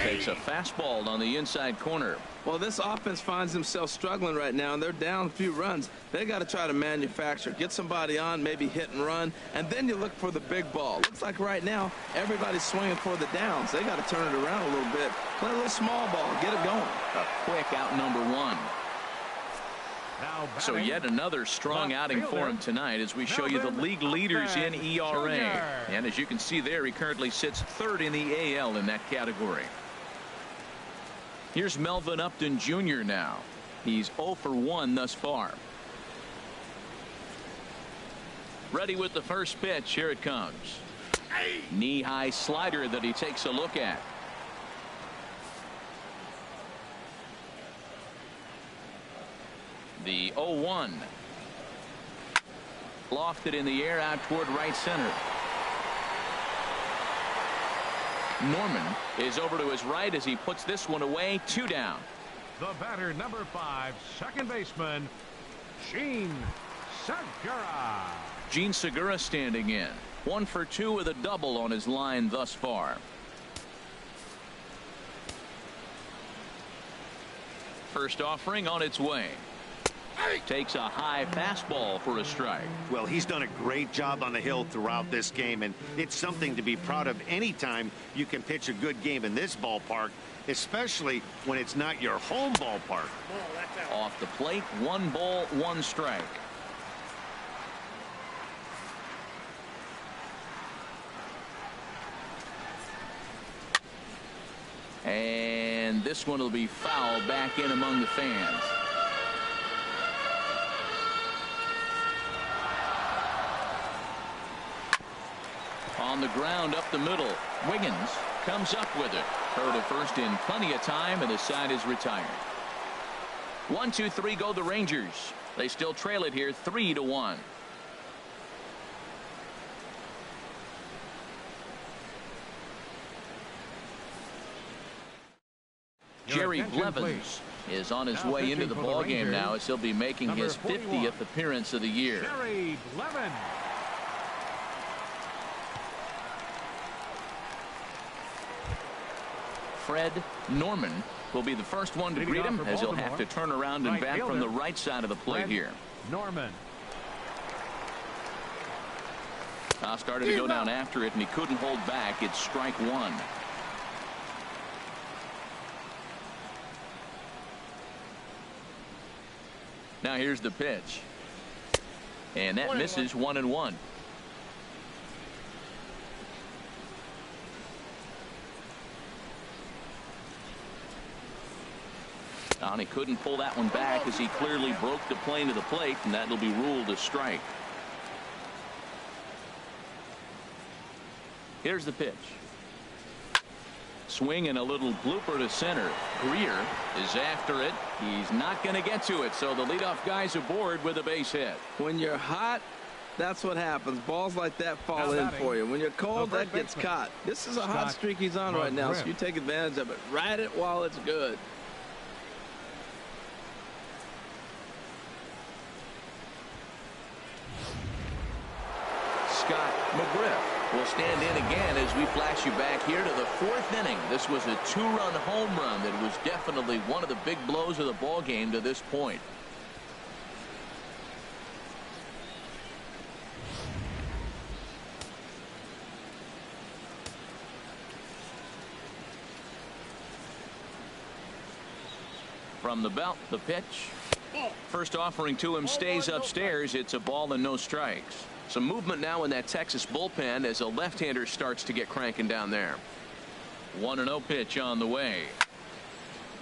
Speaker 1: Takes a fastball on the inside corner.
Speaker 2: Well, this offense finds themselves struggling right now, and they're down a few runs. They got to try to manufacture, get somebody on, maybe hit and run, and then you look for the big ball. Looks like right now everybody's swinging for the downs. They got to turn it around a little bit, play a little small ball, get it going.
Speaker 1: A quick out number 1. So yet another strong outing for him tonight as we show you the league leaders in ERA. And as you can see there, he currently sits 3rd in the AL in that category. Here's Melvin Upton Jr. now. He's 0 for 1 thus far. Ready with the first pitch. Here it comes. Knee-high slider that he takes a look at. The 0-1. Lofted in the air out toward right center. Norman is over to his right as he puts this one away. 2 down.
Speaker 3: The batter, number 5, second baseman, Gene Segura.
Speaker 1: Gene Segura standing in. 1 for 2 with a double on his line thus far. First offering on its way. Takes a high fastball for a strike.
Speaker 4: Well, he's done a great job on the hill throughout this game, and it's something to be proud of anytime you can pitch a good game in this ballpark, especially when it's not your home ballpark.
Speaker 1: Off the plate, 1 ball, 1 strike. And this one will be fouled back in among the fans. On the ground up the middle. Wiggins comes up with it. Throw to first in plenty of time, and the side is retired. 1-2-3 go the Rangers. They still trail it here 3-1. Jerry Blevins is on his way into the ball game now, as he'll be making his 50th appearance of the year.
Speaker 3: Jerry Blevins.
Speaker 1: Fred Norman will be the first one to greet him, as he'll have to turn around and bat from the right side of the plate here.
Speaker 3: Norman.
Speaker 1: Started to go down after it, and he couldn't hold back. It's strike 1. Now here's the pitch. And that misses 1-1. And he couldn't pull that one back, as he clearly broke the plane of the plate, and that'll be ruled a strike. Here's the pitch. Swing and a little blooper to center. Greer is after it. He's not going to get to it, so the leadoff guy's aboard with a base hit.
Speaker 2: When you're hot, that's what happens. Balls like that fall in for you. When you're cold, that gets caught. This is a hot streak he's on right now, so you take advantage of it. Ride it while it's good.
Speaker 1: Scott McGriff will stand in again as we flash you back here to the 4th inning. This was a 2-run home run that was definitely one of the big blows of the ball game to this point. From the belt, the pitch. First offering to him stays upstairs. It's a ball and no strikes. Some movement now in that Texas bullpen as a left-hander starts to get cranking down there. 1-0 pitch on the way.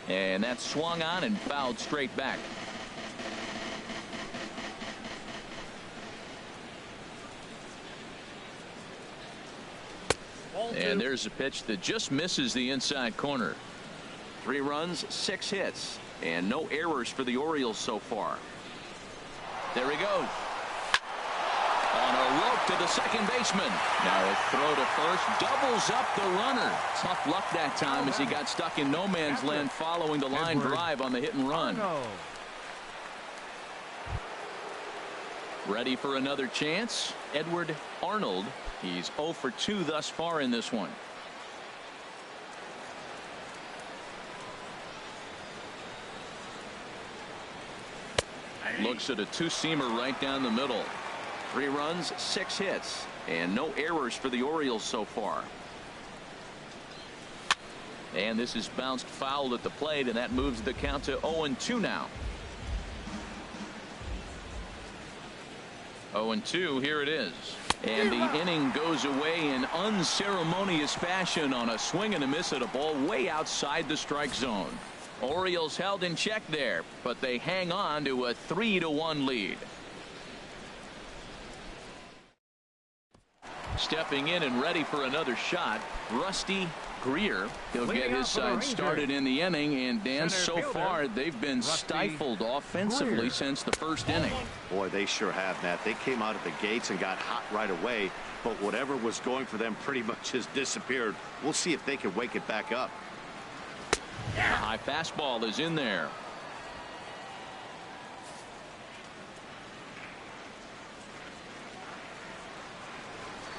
Speaker 1: And that's swung on and fouled straight back. And there's a pitch that just misses the inside corner. 3 runs, 6 hits, and no errors for the Orioles so far. There he goes. On a rope to the second baseman. Now a throw to first doubles up the runner. Tough luck that time as he got stuck in no man's land following the line drive on the hit and run. Ready for another chance? Edward Arnold. He's 0 for 2 thus far in this one. Looks at a 2-seamer right down the middle. 3 runs, 6 hits, and no errors for the Orioles so far. And this is bounced foul at the plate, and that moves the count to 0-2 now. 0-2, here it is. And the inning goes away in unceremonious fashion on a swing and a miss at a ball way outside the strike zone. Orioles held in check there, but they hang on to a 3-1 lead. Stepping in and ready for another shot, Rusty Greer. He'll get his side started in the inning, and Dan, so far they've been stifled offensively since the first inning.
Speaker 4: Boy, they sure have, Matt. They came out of the gates and got hot right away, but whatever was going for them pretty much has disappeared. We'll see if they can wake it back up.
Speaker 1: A high fastball is in there.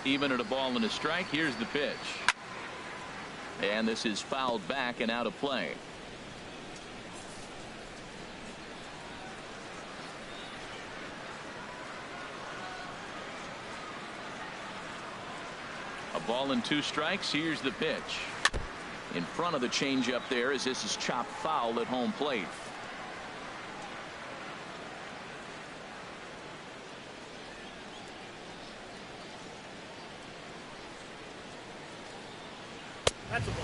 Speaker 1: Even at a ball and a strike. Here's the pitch. And this is fouled back and out of play. Ball and 2 strikes. Here's the pitch. In front of the changeup there as this is chopped foul at home plate.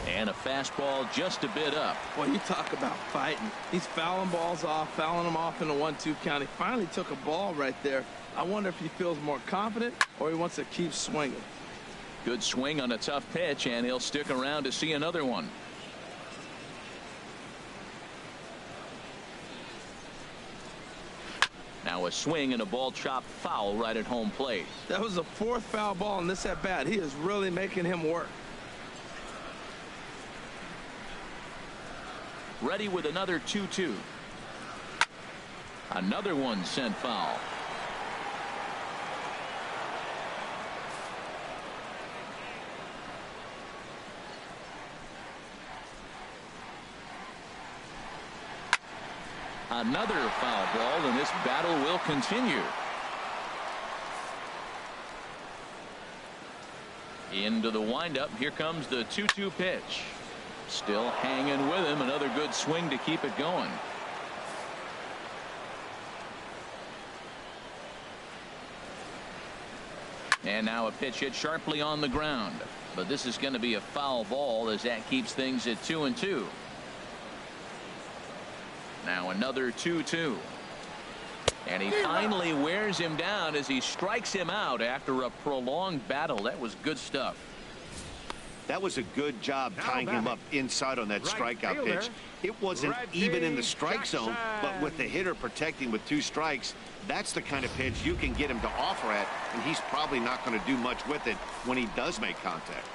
Speaker 1: And a fastball just a bit up.
Speaker 2: Well, you talk about fighting. He's fouling balls off, fouling them off in the 1-2 count. He finally took a ball right there. I wonder if he feels more confident or he wants to keep swinging.
Speaker 1: Good swing on a tough pitch, and he'll stick around to see another one. Now a swing and a ball chopped foul right at home plate.
Speaker 2: That was the 4th foul ball in this at bat. He is really making him work.
Speaker 1: Ready with another 2-2. Another one sent foul. Another foul ball, and this battle will continue. Into the windup. Here comes the 2-2 pitch. Still hanging with him. Another good swing to keep it going. And now a pitch hit sharply on the ground. But this is going to be a foul ball as that keeps things at 2-2. Now another 2-2. And he finally wears him down as he strikes him out after a prolonged battle. That was good stuff.
Speaker 4: That was a good job tying him up inside on that strikeout pitch. It wasn't even in the strike zone, but with the hitter protecting with 2 strikes, that's the kind of pitch you can get him to offer at, and he's probably not going to do much with it when he does make contact.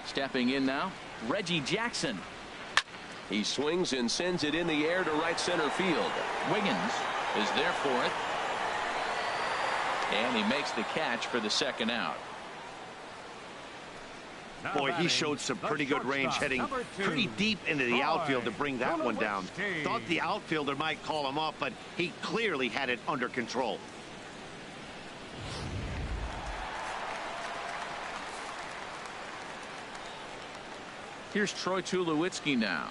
Speaker 1: Stepping in now, Reggie Jackson.
Speaker 6: He swings and sends it in the air to right center field.
Speaker 1: Wiggins is there for it. And he makes the catch for the 2nd out.
Speaker 4: Boy, he showed some pretty good range heading pretty deep into the outfield to bring that one down. Thought the outfielder might call him up, but he clearly had it under control.
Speaker 1: Here's Troy Tulowitzki now.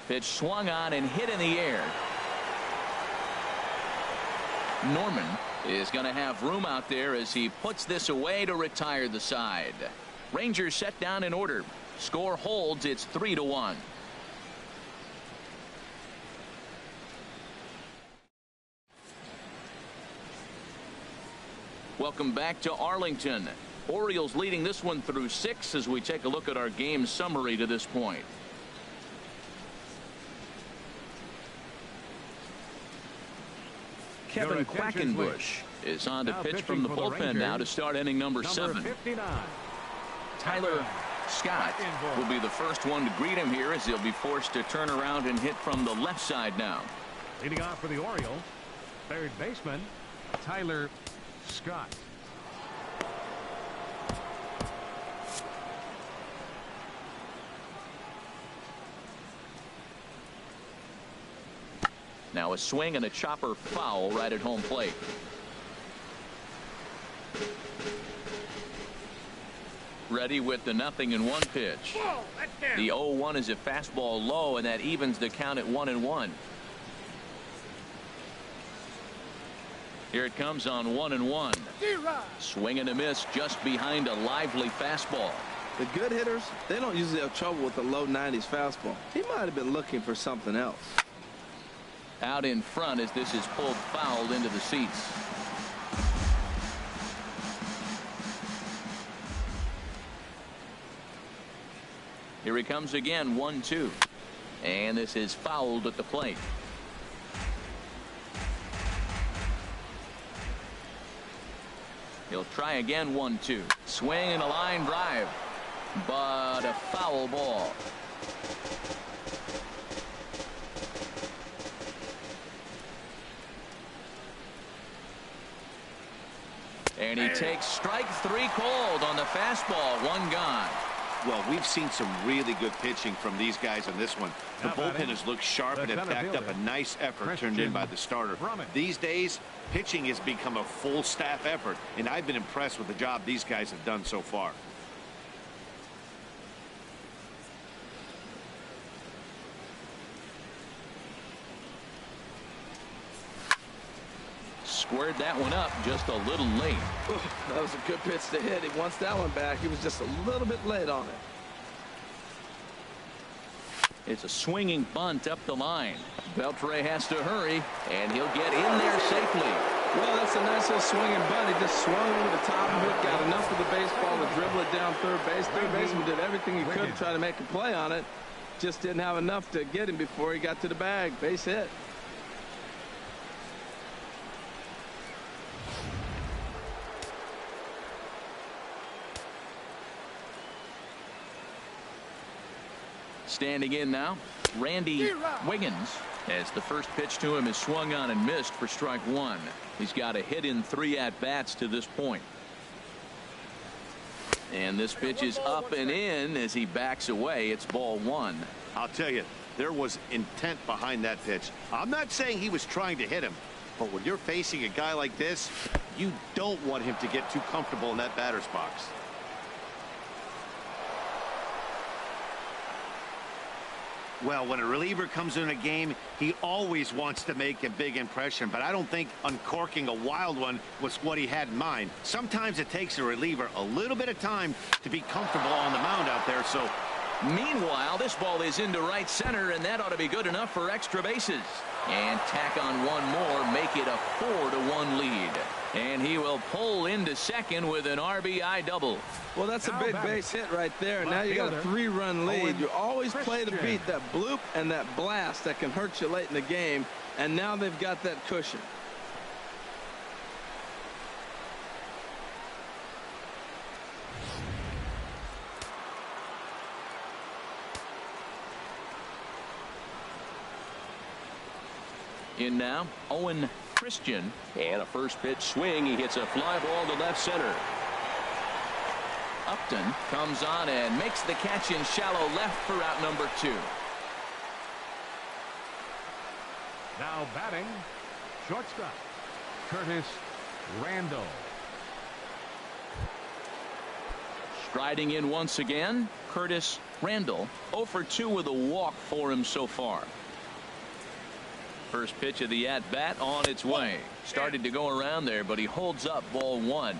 Speaker 1: Pitch swung on and hit in the air. Norman is going to have room out there as he puts this away to retire the side. Rangers set down in order. Score holds. It's 3-1. Welcome back to Arlington. Orioles leading this one through 6 as we take a look at our game summary to this point. Kevin Quackenbush is on to pitch from the bullpen now to start inning number 7. Tyler Scott will be the first one to greet him here as he'll be forced to turn around and hit from the left side now.
Speaker 3: Leading off for the Orioles, third baseman Tyler Scott.
Speaker 1: Now a swing and a chopper foul right at home plate. Ready with the 0-1 pitch. The 0-1 is a fastball low, and that evens the count at 1-1. Here it comes on 1-1. Swing and a miss just behind a lively fastball.
Speaker 2: The good hitters, they don't usually have trouble with the low 90s fastball. He might have been looking for something else.
Speaker 1: Out in front as this is pulled foul into the seats. Here he comes again, 1-2. And this is fouled at the plate. He'll try again, 1-2. Swing and a line drive, but a foul ball. And he takes strike 3 called on the fastball. 1 gone.
Speaker 4: Well, we've seen some really good pitching from these guys on this one. The bullpen has looked sharp and have backed up a nice effort turned in by the starter. These days, pitching has become a full staff effort, and I've been impressed with the job these guys have done so far.
Speaker 1: Squared that one up just a little late.
Speaker 2: That was a good pitch to hit. He wants that one back. He was just a little bit late on it.
Speaker 1: It's a swinging bunt up the line. Beltre has to hurry, and he'll get in there safely.
Speaker 2: Well, that's a nice little swinging bunt. He just swung over the top of it, got enough of the baseball to dribble it down third base. Third baseman did everything he could to try to make a play on it. Just didn't have enough to get him before he got to the bag. Base hit.
Speaker 1: Standing in now, Randy Wiggins, as the first pitch to him is swung on and missed for strike one. He's got a hit in 3 at-bats to this point. And this pitch is up and in as he backs away. It's ball 1.
Speaker 4: I'll tell you, there was intent behind that pitch. I'm not saying he was trying to hit him, but when you're facing a guy like this, you don't want him to get too comfortable in that batter's box. Well, when a reliever comes in a game, he always wants to make a big impression, but I don't think uncorking a wild one was what he had in mind. Sometimes it takes a reliever a little bit of time to be comfortable on the mound out there. So,
Speaker 1: meanwhile, this ball is into right center, and that ought to be good enough for extra bases. And tack on one more, make it a 4-1 lead. And he will pull into second with an RBI double.
Speaker 2: Well, that's a big base hit right there. And now you got a 3-run lead. You always play to beat that bloop and that blast that can hurt you late in the game. And now they've got that cushion.
Speaker 1: In now, Owen Christian.
Speaker 6: And a first pitch swing. He hits a fly ball to left center.
Speaker 1: Upton comes on and makes the catch in shallow left for out number 2.
Speaker 3: Now batting, shortstop, Curtis Randall.
Speaker 1: Striding in once again, Curtis Randall. 0 for 2 with a walk for him so far. First pitch of the at-bat on its way. Started to go around there, but he holds up ball 1.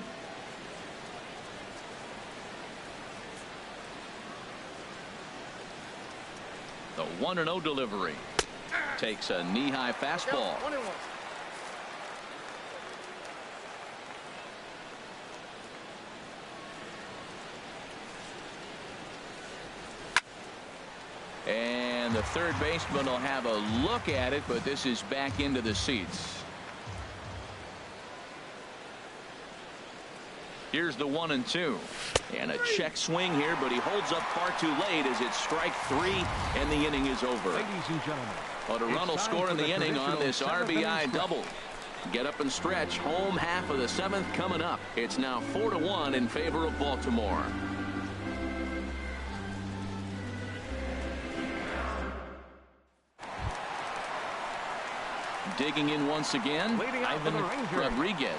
Speaker 1: The 1-0 delivery. Takes a knee-high fastball. And the third baseman will have a look at it, but this is back into the seats. Here's the 1-2. And a check swing here, but he holds up far too late as it's strike 3, and the inning is over.
Speaker 3: Ladies and gentlemen,
Speaker 1: But a run will score in the inning on this RBI double. Get up and stretch. Home half of the 7th coming up. It's now 4-1 in favor of Baltimore. Digging in once again, Ivan Rodriguez.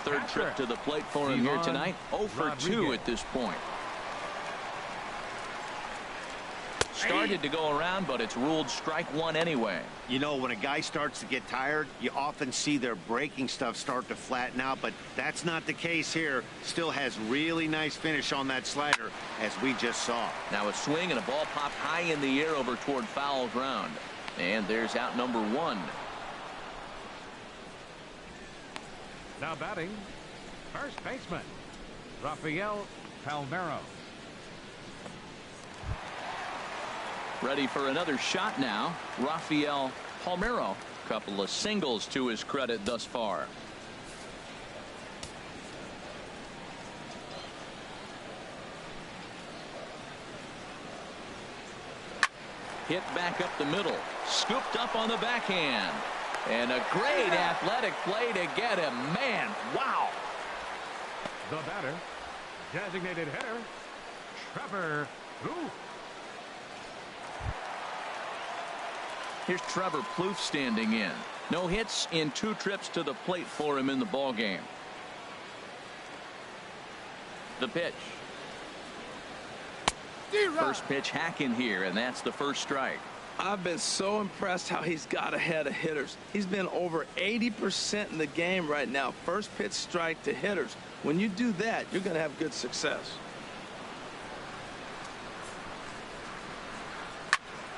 Speaker 1: Third trip to the plate for him here tonight. 0 for 2 at this point. Started to go around, but it's ruled strike 1 anyway.
Speaker 4: You know, when a guy starts to get tired, you often see their breaking stuff start to flatten out, but that's not the case here. Still has really nice finish on that slider, as we just saw.
Speaker 1: Now a swing and a ball popped high in the air over toward foul ground. And there's out number 1.
Speaker 3: now batting, first baseman, Rafael Palmeiro.
Speaker 1: Ready for another shot now, Rafael Palmeiro. Couple of singles to his credit thus far. Hit back up the middle, scooped up on the backhand, and a great athletic play to get him. Man, wow.
Speaker 3: The batter, designated hitter, Trevor. Who?
Speaker 1: Here's Trevor Plouffe standing in. No hits in 2 trips to the plate for him in the ball game. The pitch. First pitch hacking here, and that's the first strike.
Speaker 2: I've been so impressed how he's got ahead of hitters. He's been over 80% in the game right now. First pitch strike to hitters. When you do that, you're going to have good success.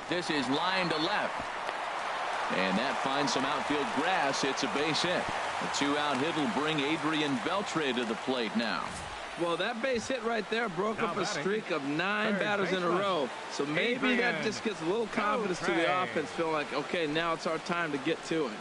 Speaker 1: This is line to left. And that finds some outfield grass. It's a base hit. A 2-out hit will bring Adrian Beltre to the plate now.
Speaker 2: Well, that base hit right there broke up a streak of 9 batters in a row. So maybe that just gives a little confidence to the offense, feel like, okay, now it's our time to get to it.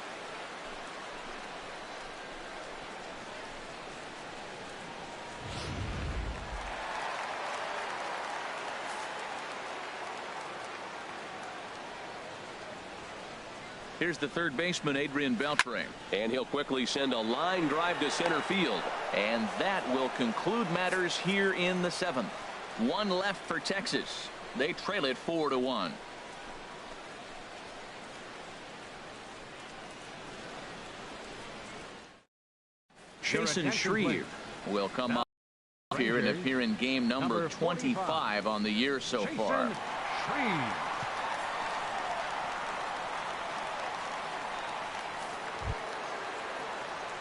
Speaker 1: Here's the third baseman, Adrian Beltre.
Speaker 6: And he'll quickly send a line drive to center field.
Speaker 1: And that will conclude matters here in the 7th. 1 left for Texas. They trail it 4-1. Jason Shreve will come up here and appear in game number 25 on the year so far.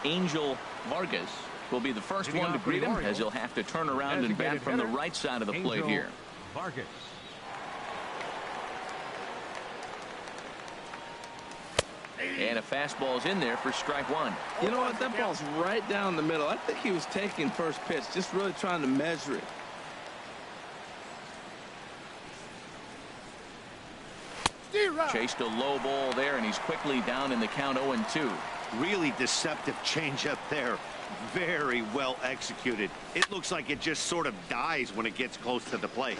Speaker 1: Angel Vargas will be the first one to greet him, as he'll have to turn around and bat from the right side of the plate here.
Speaker 3: Vargas.
Speaker 1: And a fastball's in there for strike 1.
Speaker 2: You know what? That ball's right down the middle. I think he was taking first pitch, just really trying to measure it.
Speaker 1: Chased a low ball there, and he's quickly down in the count 0-2.
Speaker 4: Really deceptive changeup there. Very well executed. It looks like it just sort of dies when it gets close to the plate.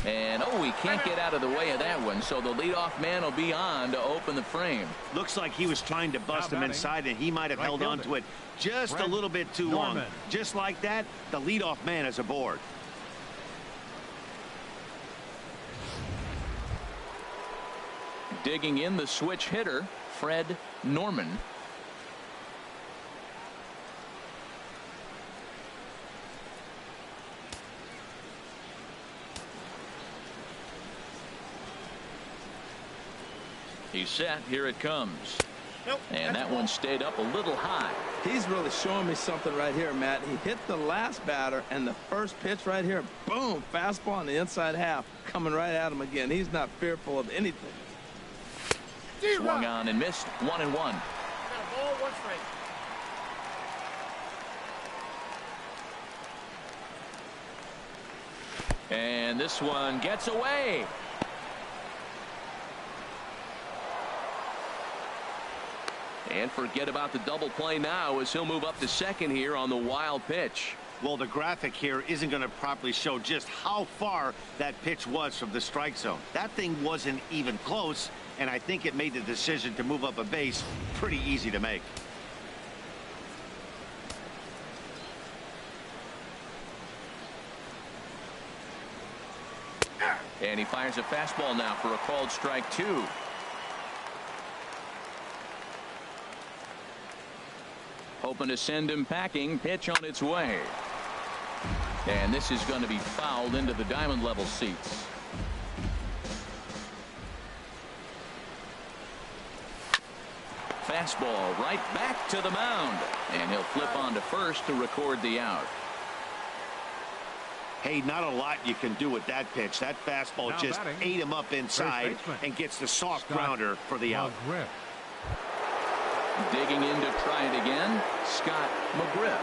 Speaker 1: And he can't get out of the way of that one, so the leadoff man will be on to open the frame.
Speaker 4: Looks like he was trying to bust him inside, and he might have held on to it just a little bit too long. Just like that, the leadoff man is aboard.
Speaker 1: Digging in, the switch hitter, Fred Norman. He's set. Here it comes. And that one stayed up a little high.
Speaker 2: He's really showing me something right here, Matt. He hit the last batter, and the first pitch right here, boom, fastball on the inside half, coming right at him again. He's not fearful of anything.
Speaker 1: Swung on and missed. 1-1. And this one gets away. And forget about the double play now, as he'll move up to second here on the wild pitch.
Speaker 4: Well, the graphic here isn't going to properly show just how far that pitch was from the strike zone. That thing wasn't even close, and I think it made the decision to move up a base pretty easy to make.
Speaker 1: And he fires a fastball now for a called strike 2. Hoping to send him packing. Pitch on its way. And this is going to be fouled into the diamond level seats. Fastball right back to the mound. And he'll flip on to first to record the out.
Speaker 4: Hey, not a lot you can do with that pitch. That fastball
Speaker 3: Now
Speaker 4: just
Speaker 3: batting,
Speaker 4: ate him up inside and gets the soft grounder for the out.
Speaker 1: Digging in to try it again, Scott McGriff.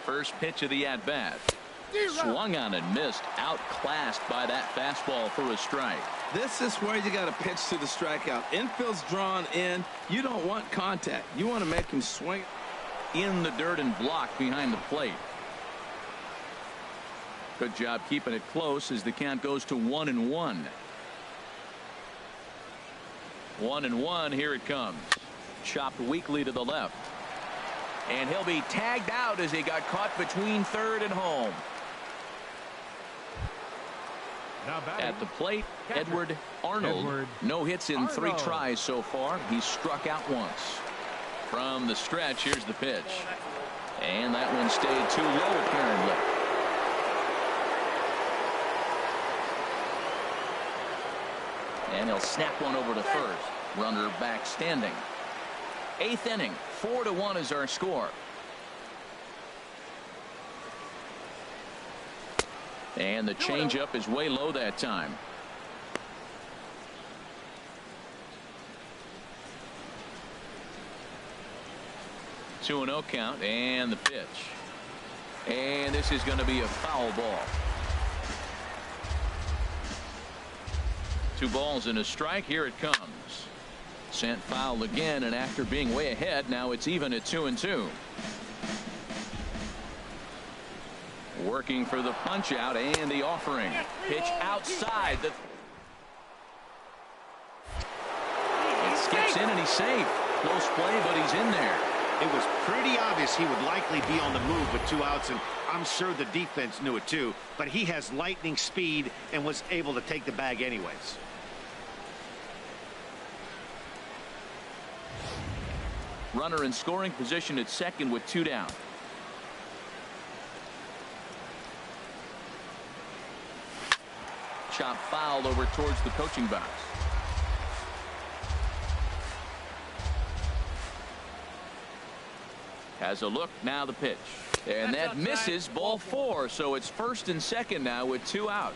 Speaker 1: First pitch of the at-bat. Swung on and missed. Outclassed by that fastball for a strike.
Speaker 2: This is where you got to pitch to the strikeout. Infield's drawn in. You don't want contact. You want to make him swing.
Speaker 1: In the dirt and blocked behind the plate. Good job keeping it close as the count goes to 1-1. 1-1. Here it comes. Chopped weakly to the left. And he'll be tagged out as he got caught between third and home. At the plate, Edward Arnold. No hits in 3 tries so far. He's struck out once. From the stretch, here's the pitch. And that one stayed too low, apparently. And he'll snap one over to first. Runner back standing. 8th inning. 4-1 is our score. And the changeup is way low that time. Two 2-0 count, and the pitch. And this is going to be a foul ball. 2 balls and a strike. Here it comes. Sent foul again, and after being way ahead, now it's even at 2-2. Working for the punch out and the offering. Pitch outside. It skips in and he's safe. Close play, but he's in there.
Speaker 4: It was pretty obvious he would likely be on the move with 2 outs, and I'm sure the defense knew it too. But he has lightning speed and was able to take the bag anyways.
Speaker 1: Runner in scoring position at second with 2 down. Chop foul over towards the coaching box. Has a look, now the pitch. And that misses, ball 4. So it's first and second now with 2 out.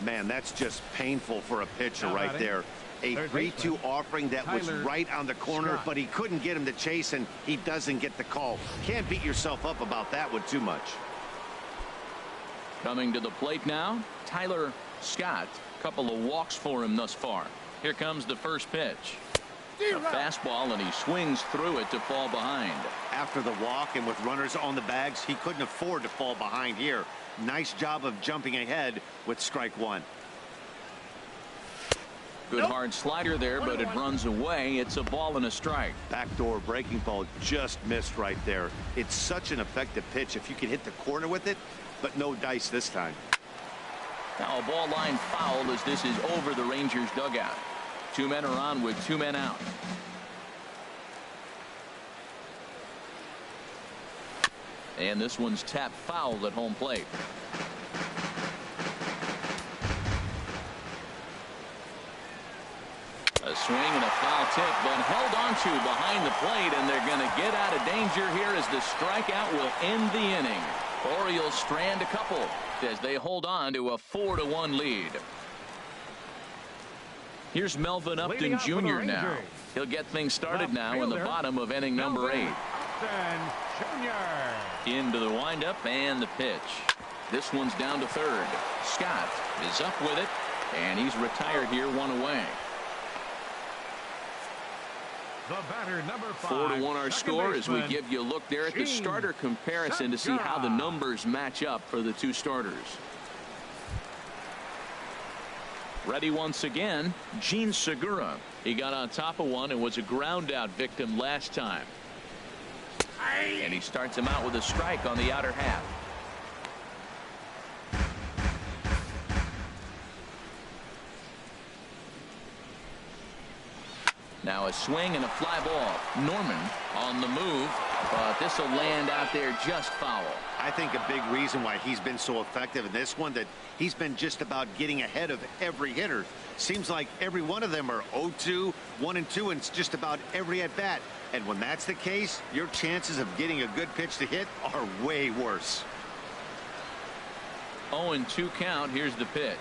Speaker 4: Man, that's just painful for a pitcher right there. A 3-2 offering that was right on the corner, but he couldn't get him to chase, and he doesn't get the call. Can't beat yourself up about that one too much.
Speaker 1: Coming to the plate now, Tyler Scott. Couple of walks for him thus far. Here comes the first pitch. A fastball, and he swings through it to fall behind.
Speaker 4: After the walk and with runners on the bags, he couldn't afford to fall behind here. Nice job of jumping ahead with strike 1.
Speaker 1: Good hard slider there, but it runs away. It's a ball and a strike.
Speaker 4: Backdoor breaking ball just missed right there. It's such an effective pitch if you can hit the corner with it, but no dice this time.
Speaker 1: Now a ball line foul as this is over the Rangers dugout. 2 men are on with 2 men out. And this one's tapped foul at home plate. A swing and a foul tip, but held onto behind the plate, and they're going to get out of danger here as the strikeout will end the inning. Orioles strand a couple as they hold on to a 4-1 lead. Here's Melvin Upton Jr. now. He'll get things started now in the bottom of inning number 8. Into the windup and the pitch. This one's down to third. Scott is up with it, and he's retired here, 1 away. 4-1 our score as we give you a look there at the starter comparison to see how the numbers match up for the 2 starters. Ready once again, Gene Segura. He got on top of one and was a ground out victim last time. And he starts him out with a strike on the outer half. Now a swing and a fly ball. Norman on the move, but this will land out there just foul.
Speaker 4: I think a big reason why he's been so effective in this one, that he's been just about getting ahead of every hitter. Seems like every one of them are 0-2, 1-2, and it's just about every at bat. And when that's the case, your chances of getting a good pitch to hit are way worse.
Speaker 1: 0-2 count. Here's the pitch.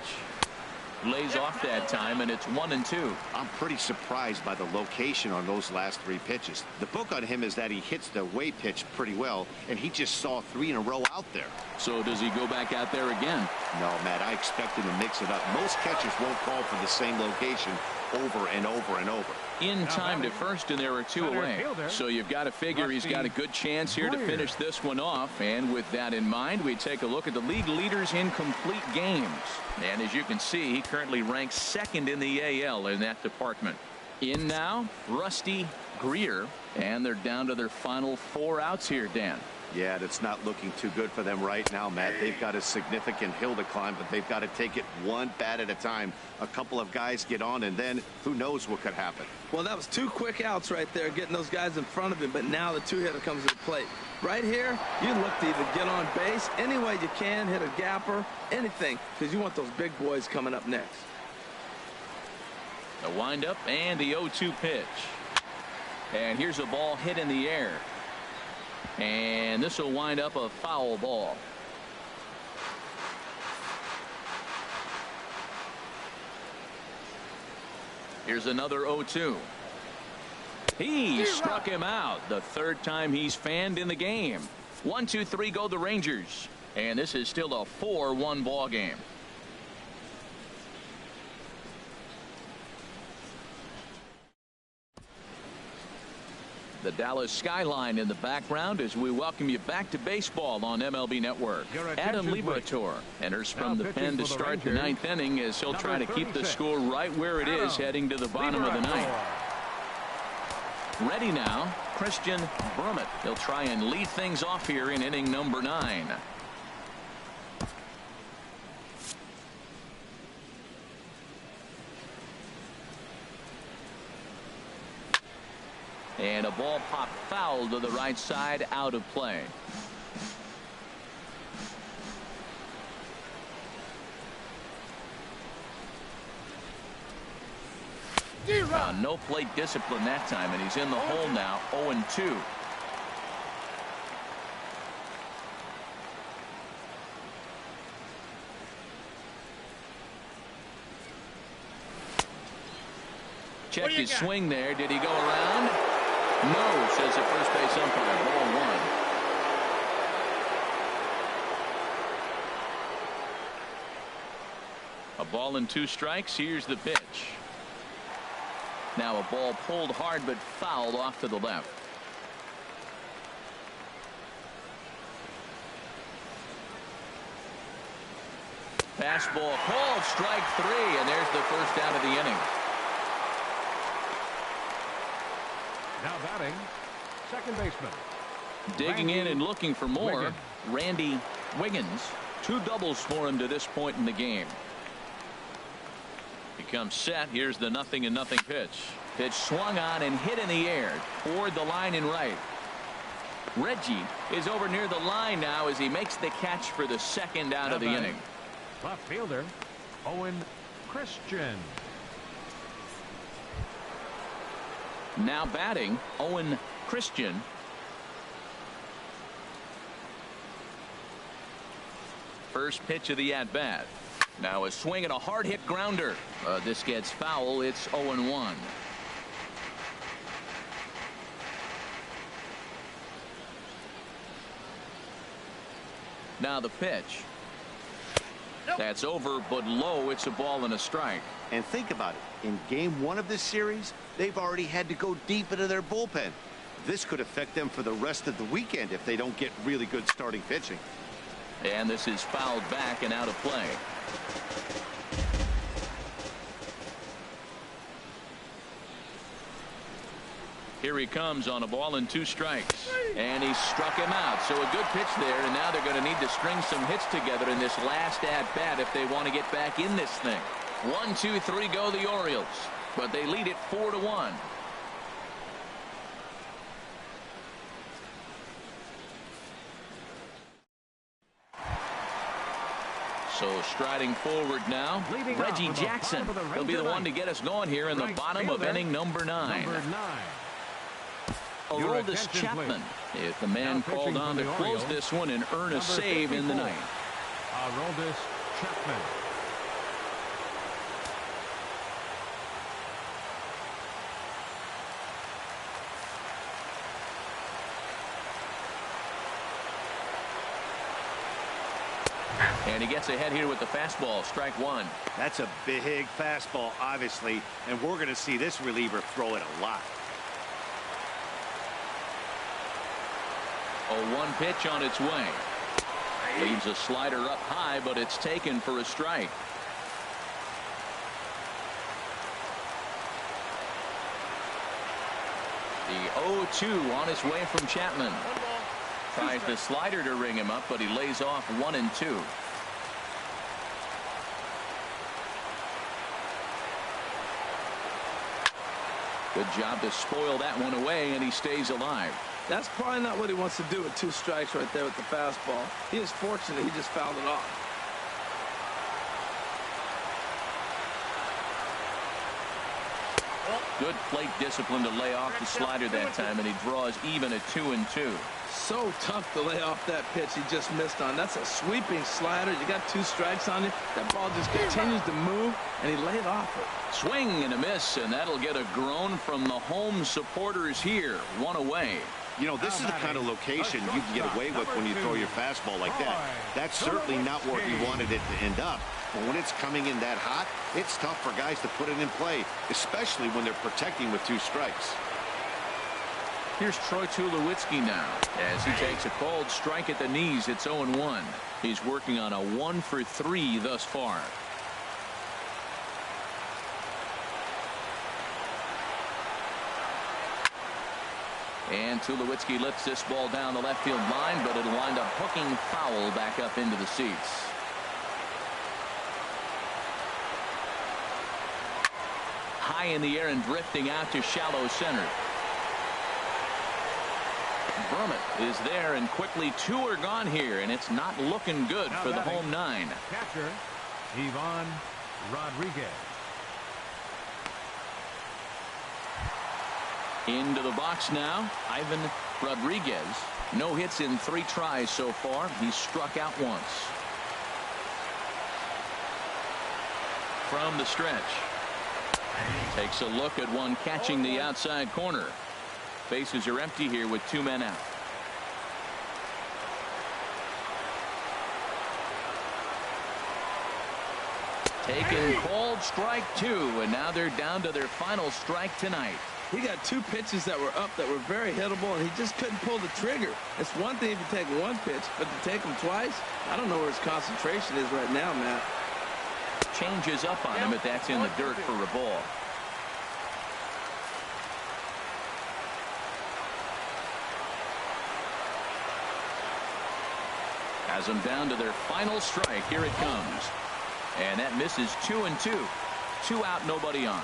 Speaker 1: Lays off that time, and it's 1-2.
Speaker 4: I'm pretty surprised by the location on those last 3 pitches. The book on him is that he hits the way pitch pretty well, and he just saw 3 in a row out there.
Speaker 1: So does he go back out there again?
Speaker 4: No, Matt, I expect him to mix it up. Most catchers won't call for the same location over and over and over.
Speaker 1: in time to first, and there are two away. So you've got to figure he's got a good chance here to finish this one off. And with that in mind, we take a look at the league leaders in complete games. And as you can see, he currently ranks second in the AL in that department. In now, Rusty Greer, and they're down to their final 4 outs here, Dan.
Speaker 4: Yeah, that's not looking too good for them right now, Matt. They've got a significant hill to climb, but they've got to take it one bat at a time. A couple of guys get on, and then who knows what could happen.
Speaker 2: Well, that was 2 quick outs right there, getting those guys in front of him, but now the 2-hitter comes to the plate. Right here, you look to either get on base any way you can, hit a gapper, anything, because you want those big boys coming up next.
Speaker 1: The windup and the 0-2 pitch. And here's a ball hit in the air. And this will wind up a foul ball. Here's another 0-2. He struck him out the 3rd time he's fanned in the game. 1-2-3 go the Rangers. And this is still a 4-1 ball game. The Dallas skyline in the background as we welcome you back to baseball on MLB Network. Adam Liberator enters from the pen to start the 9th inning as he'll try to keep the score right where it is heading to the bottom of the 9th. Ready now, Christian Brummett. He'll try and lead things off here in inning number 9. And a ball popped foul to the right side, out of play. No plate discipline that time, and he's in the hole now, 0-2. Check his swing there. Did he go around? No, says the first base umpire. Ball 1. A ball and 2 strikes. Here's the pitch. Now a ball pulled hard but fouled off to the left. Fastball called, strike 3, and there's the first out of the inning.
Speaker 3: Now batting, second baseman.
Speaker 1: Digging in and looking for more, Randy Wiggins. 2 doubles for him to this point in the game. He comes set. Here's the 0-0 pitch. Pitch swung on and hit in the air toward the line and right. Reggie is over near the line now as he makes the catch for the 2nd out of the inning.
Speaker 3: Left fielder, Owen Christian.
Speaker 1: Now batting, Owen Christian. First pitch of the at-bat. Now a swing and a hard hit grounder. This gets foul. It's 0-1. Now the pitch. That's over but low. It's a ball and a strike.
Speaker 4: And think about it. In game 1 of this series, they've already had to go deep into their bullpen. This could affect them for the rest of the weekend if they don't get really good starting pitching.
Speaker 1: And this is fouled back and out of play. Here he comes on a ball and 2 strikes. And he struck him out. So a good pitch there, and now they're going to need to string some hits together in this last at-bat if they want to get back in this thing. 1, 2, 3 go the Orioles, but they lead it 4-1. So striding forward now, Reggie Jackson. He'll be the one to get us going here in the bottom of inning number 9. Aroldis Chapman is the man called on to close this one and earn a save in the 9th.
Speaker 3: Aroldis Chapman.
Speaker 1: And he gets ahead here with the fastball. Strike one.
Speaker 4: That's a big fastball, obviously, and we're going to see this reliever throw it a lot.
Speaker 1: A 1 pitch on its way. Leaves a slider up high, but it's taken for a strike. The 0-2 on his way from Chapman. Tries the slider to ring him up, but he lays off 1 and 2. Good job to spoil that one away, and he stays alive.
Speaker 2: That's probably not what he wants to do with 2 strikes right there with the fastball. He is fortunate he just fouled it off.
Speaker 1: Good plate discipline to lay off the slider that time, and he draws even at 2 and 2.
Speaker 2: So tough to lay off that pitch he just missed on. That's a sweeping slider. You got 2 strikes on you. That ball just continues to move, and he laid off it.
Speaker 1: Swing and a miss, and that'll get a groan from the home supporters here. 1 away.
Speaker 4: You know, this is the kind of location you can get away with when you throw your fastball like that. That's certainly not where you wanted it to end up. But when it's coming in that hot, it's tough for guys to put it in play, especially when they're protecting with 2 strikes.
Speaker 1: Here's Troy Tulowitzki now as he takes a called strike at the knees. It's 0-1. He's working on a 1 for 3 thus far. And Tulowitzki lifts this ball down the left field line, but it'll wind up hooking foul back up into the seats. High in the air and drifting out to shallow center. Brummett is there, and quickly 2 are gone here, and it's not looking good for the home 9.
Speaker 3: Catcher Ivan Rodriguez.
Speaker 1: Into the box now, Ivan Rodriguez. No hits in 3 tries so far. He's struck out once. From the stretch. Takes a look at one catching the outside corner. Bases are empty here with 2 men out. Taken called strike 2, and now they're down to their final strike tonight.
Speaker 2: He got 2 pitches that were up that were very hittable, and he just couldn't pull the trigger. It's one thing if you take 1 pitch, but to take him twice, I don't know where his concentration is right now, Matt.
Speaker 1: Changes up on him, but that's in the dirt for a ball. Has them down to their final strike. Here it comes. And that misses 2 and 2. 2 out, nobody on.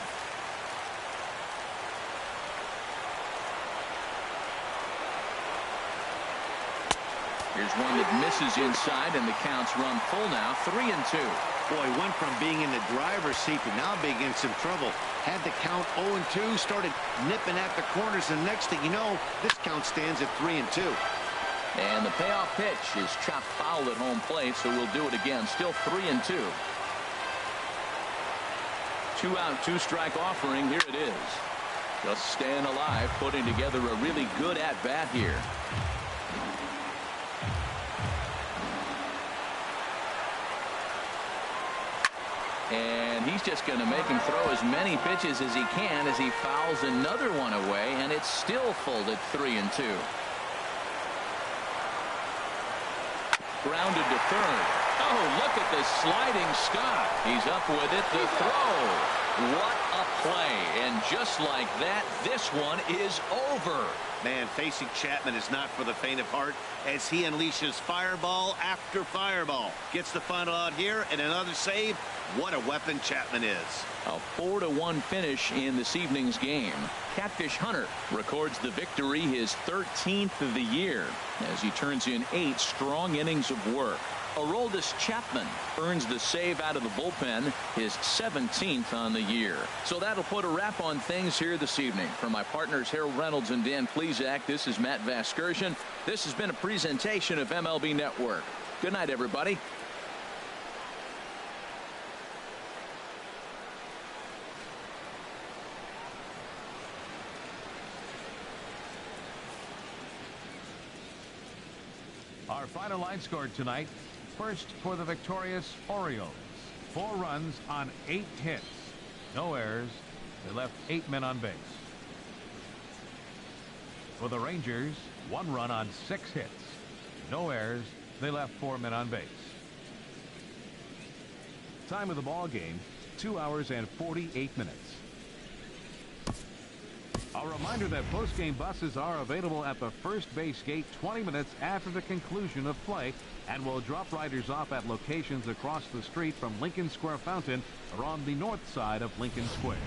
Speaker 1: Here's one that misses inside, and the count's run full now. 3 and 2.
Speaker 4: Boy, went from being in the driver's seat to now being in some trouble. Had the count 0 and 2, started nipping at the corners, and next thing you know, this count stands at 3 and 2.
Speaker 1: And the payoff pitch is chopped foul at home plate, so we'll do it again. Still 3 and 2. 2 out, 2 strike offering. Here it is. Just staying alive, putting together a really good at bat here. And he's just going to make him throw as many pitches as he can as he fouls another one away, and it's still full at 3 and 2. Grounded to third. Oh, look at this sliding Scott. He's up with it to throw. What a play. And just like that, this one is over.
Speaker 4: Man, facing Chapman is not for the faint of heart as he unleashes fireball after fireball. Gets the final out here and another save. What a weapon Chapman is.
Speaker 1: A 4-1 finish in this evening's game. Catfish Hunter records the victory, his 13th of the year, as he turns in 8 strong innings of work. Aroldis Chapman earns the save out of the bullpen, his 17th on the year. So that'll put a wrap on things here this evening. For my partners Harold Reynolds and Dan Plesac, this is Matt Vasgersian. This has been a presentation of MLB Network. Good night, everybody.
Speaker 3: Our final line score tonight, First for the victorious Orioles. 4 runs on 8 hits. No errors. They left 8 men on base. For the Rangers, 1 run on 6 hits. No errors. They left 4 men on base. Time of the ball game, 2 hours and 48 minutes. A reminder that post-game buses are available at the first base gate 20 minutes after the conclusion of play and will drop riders off at locations across the street from Lincoln Square Fountain or on the north side of Lincoln Square.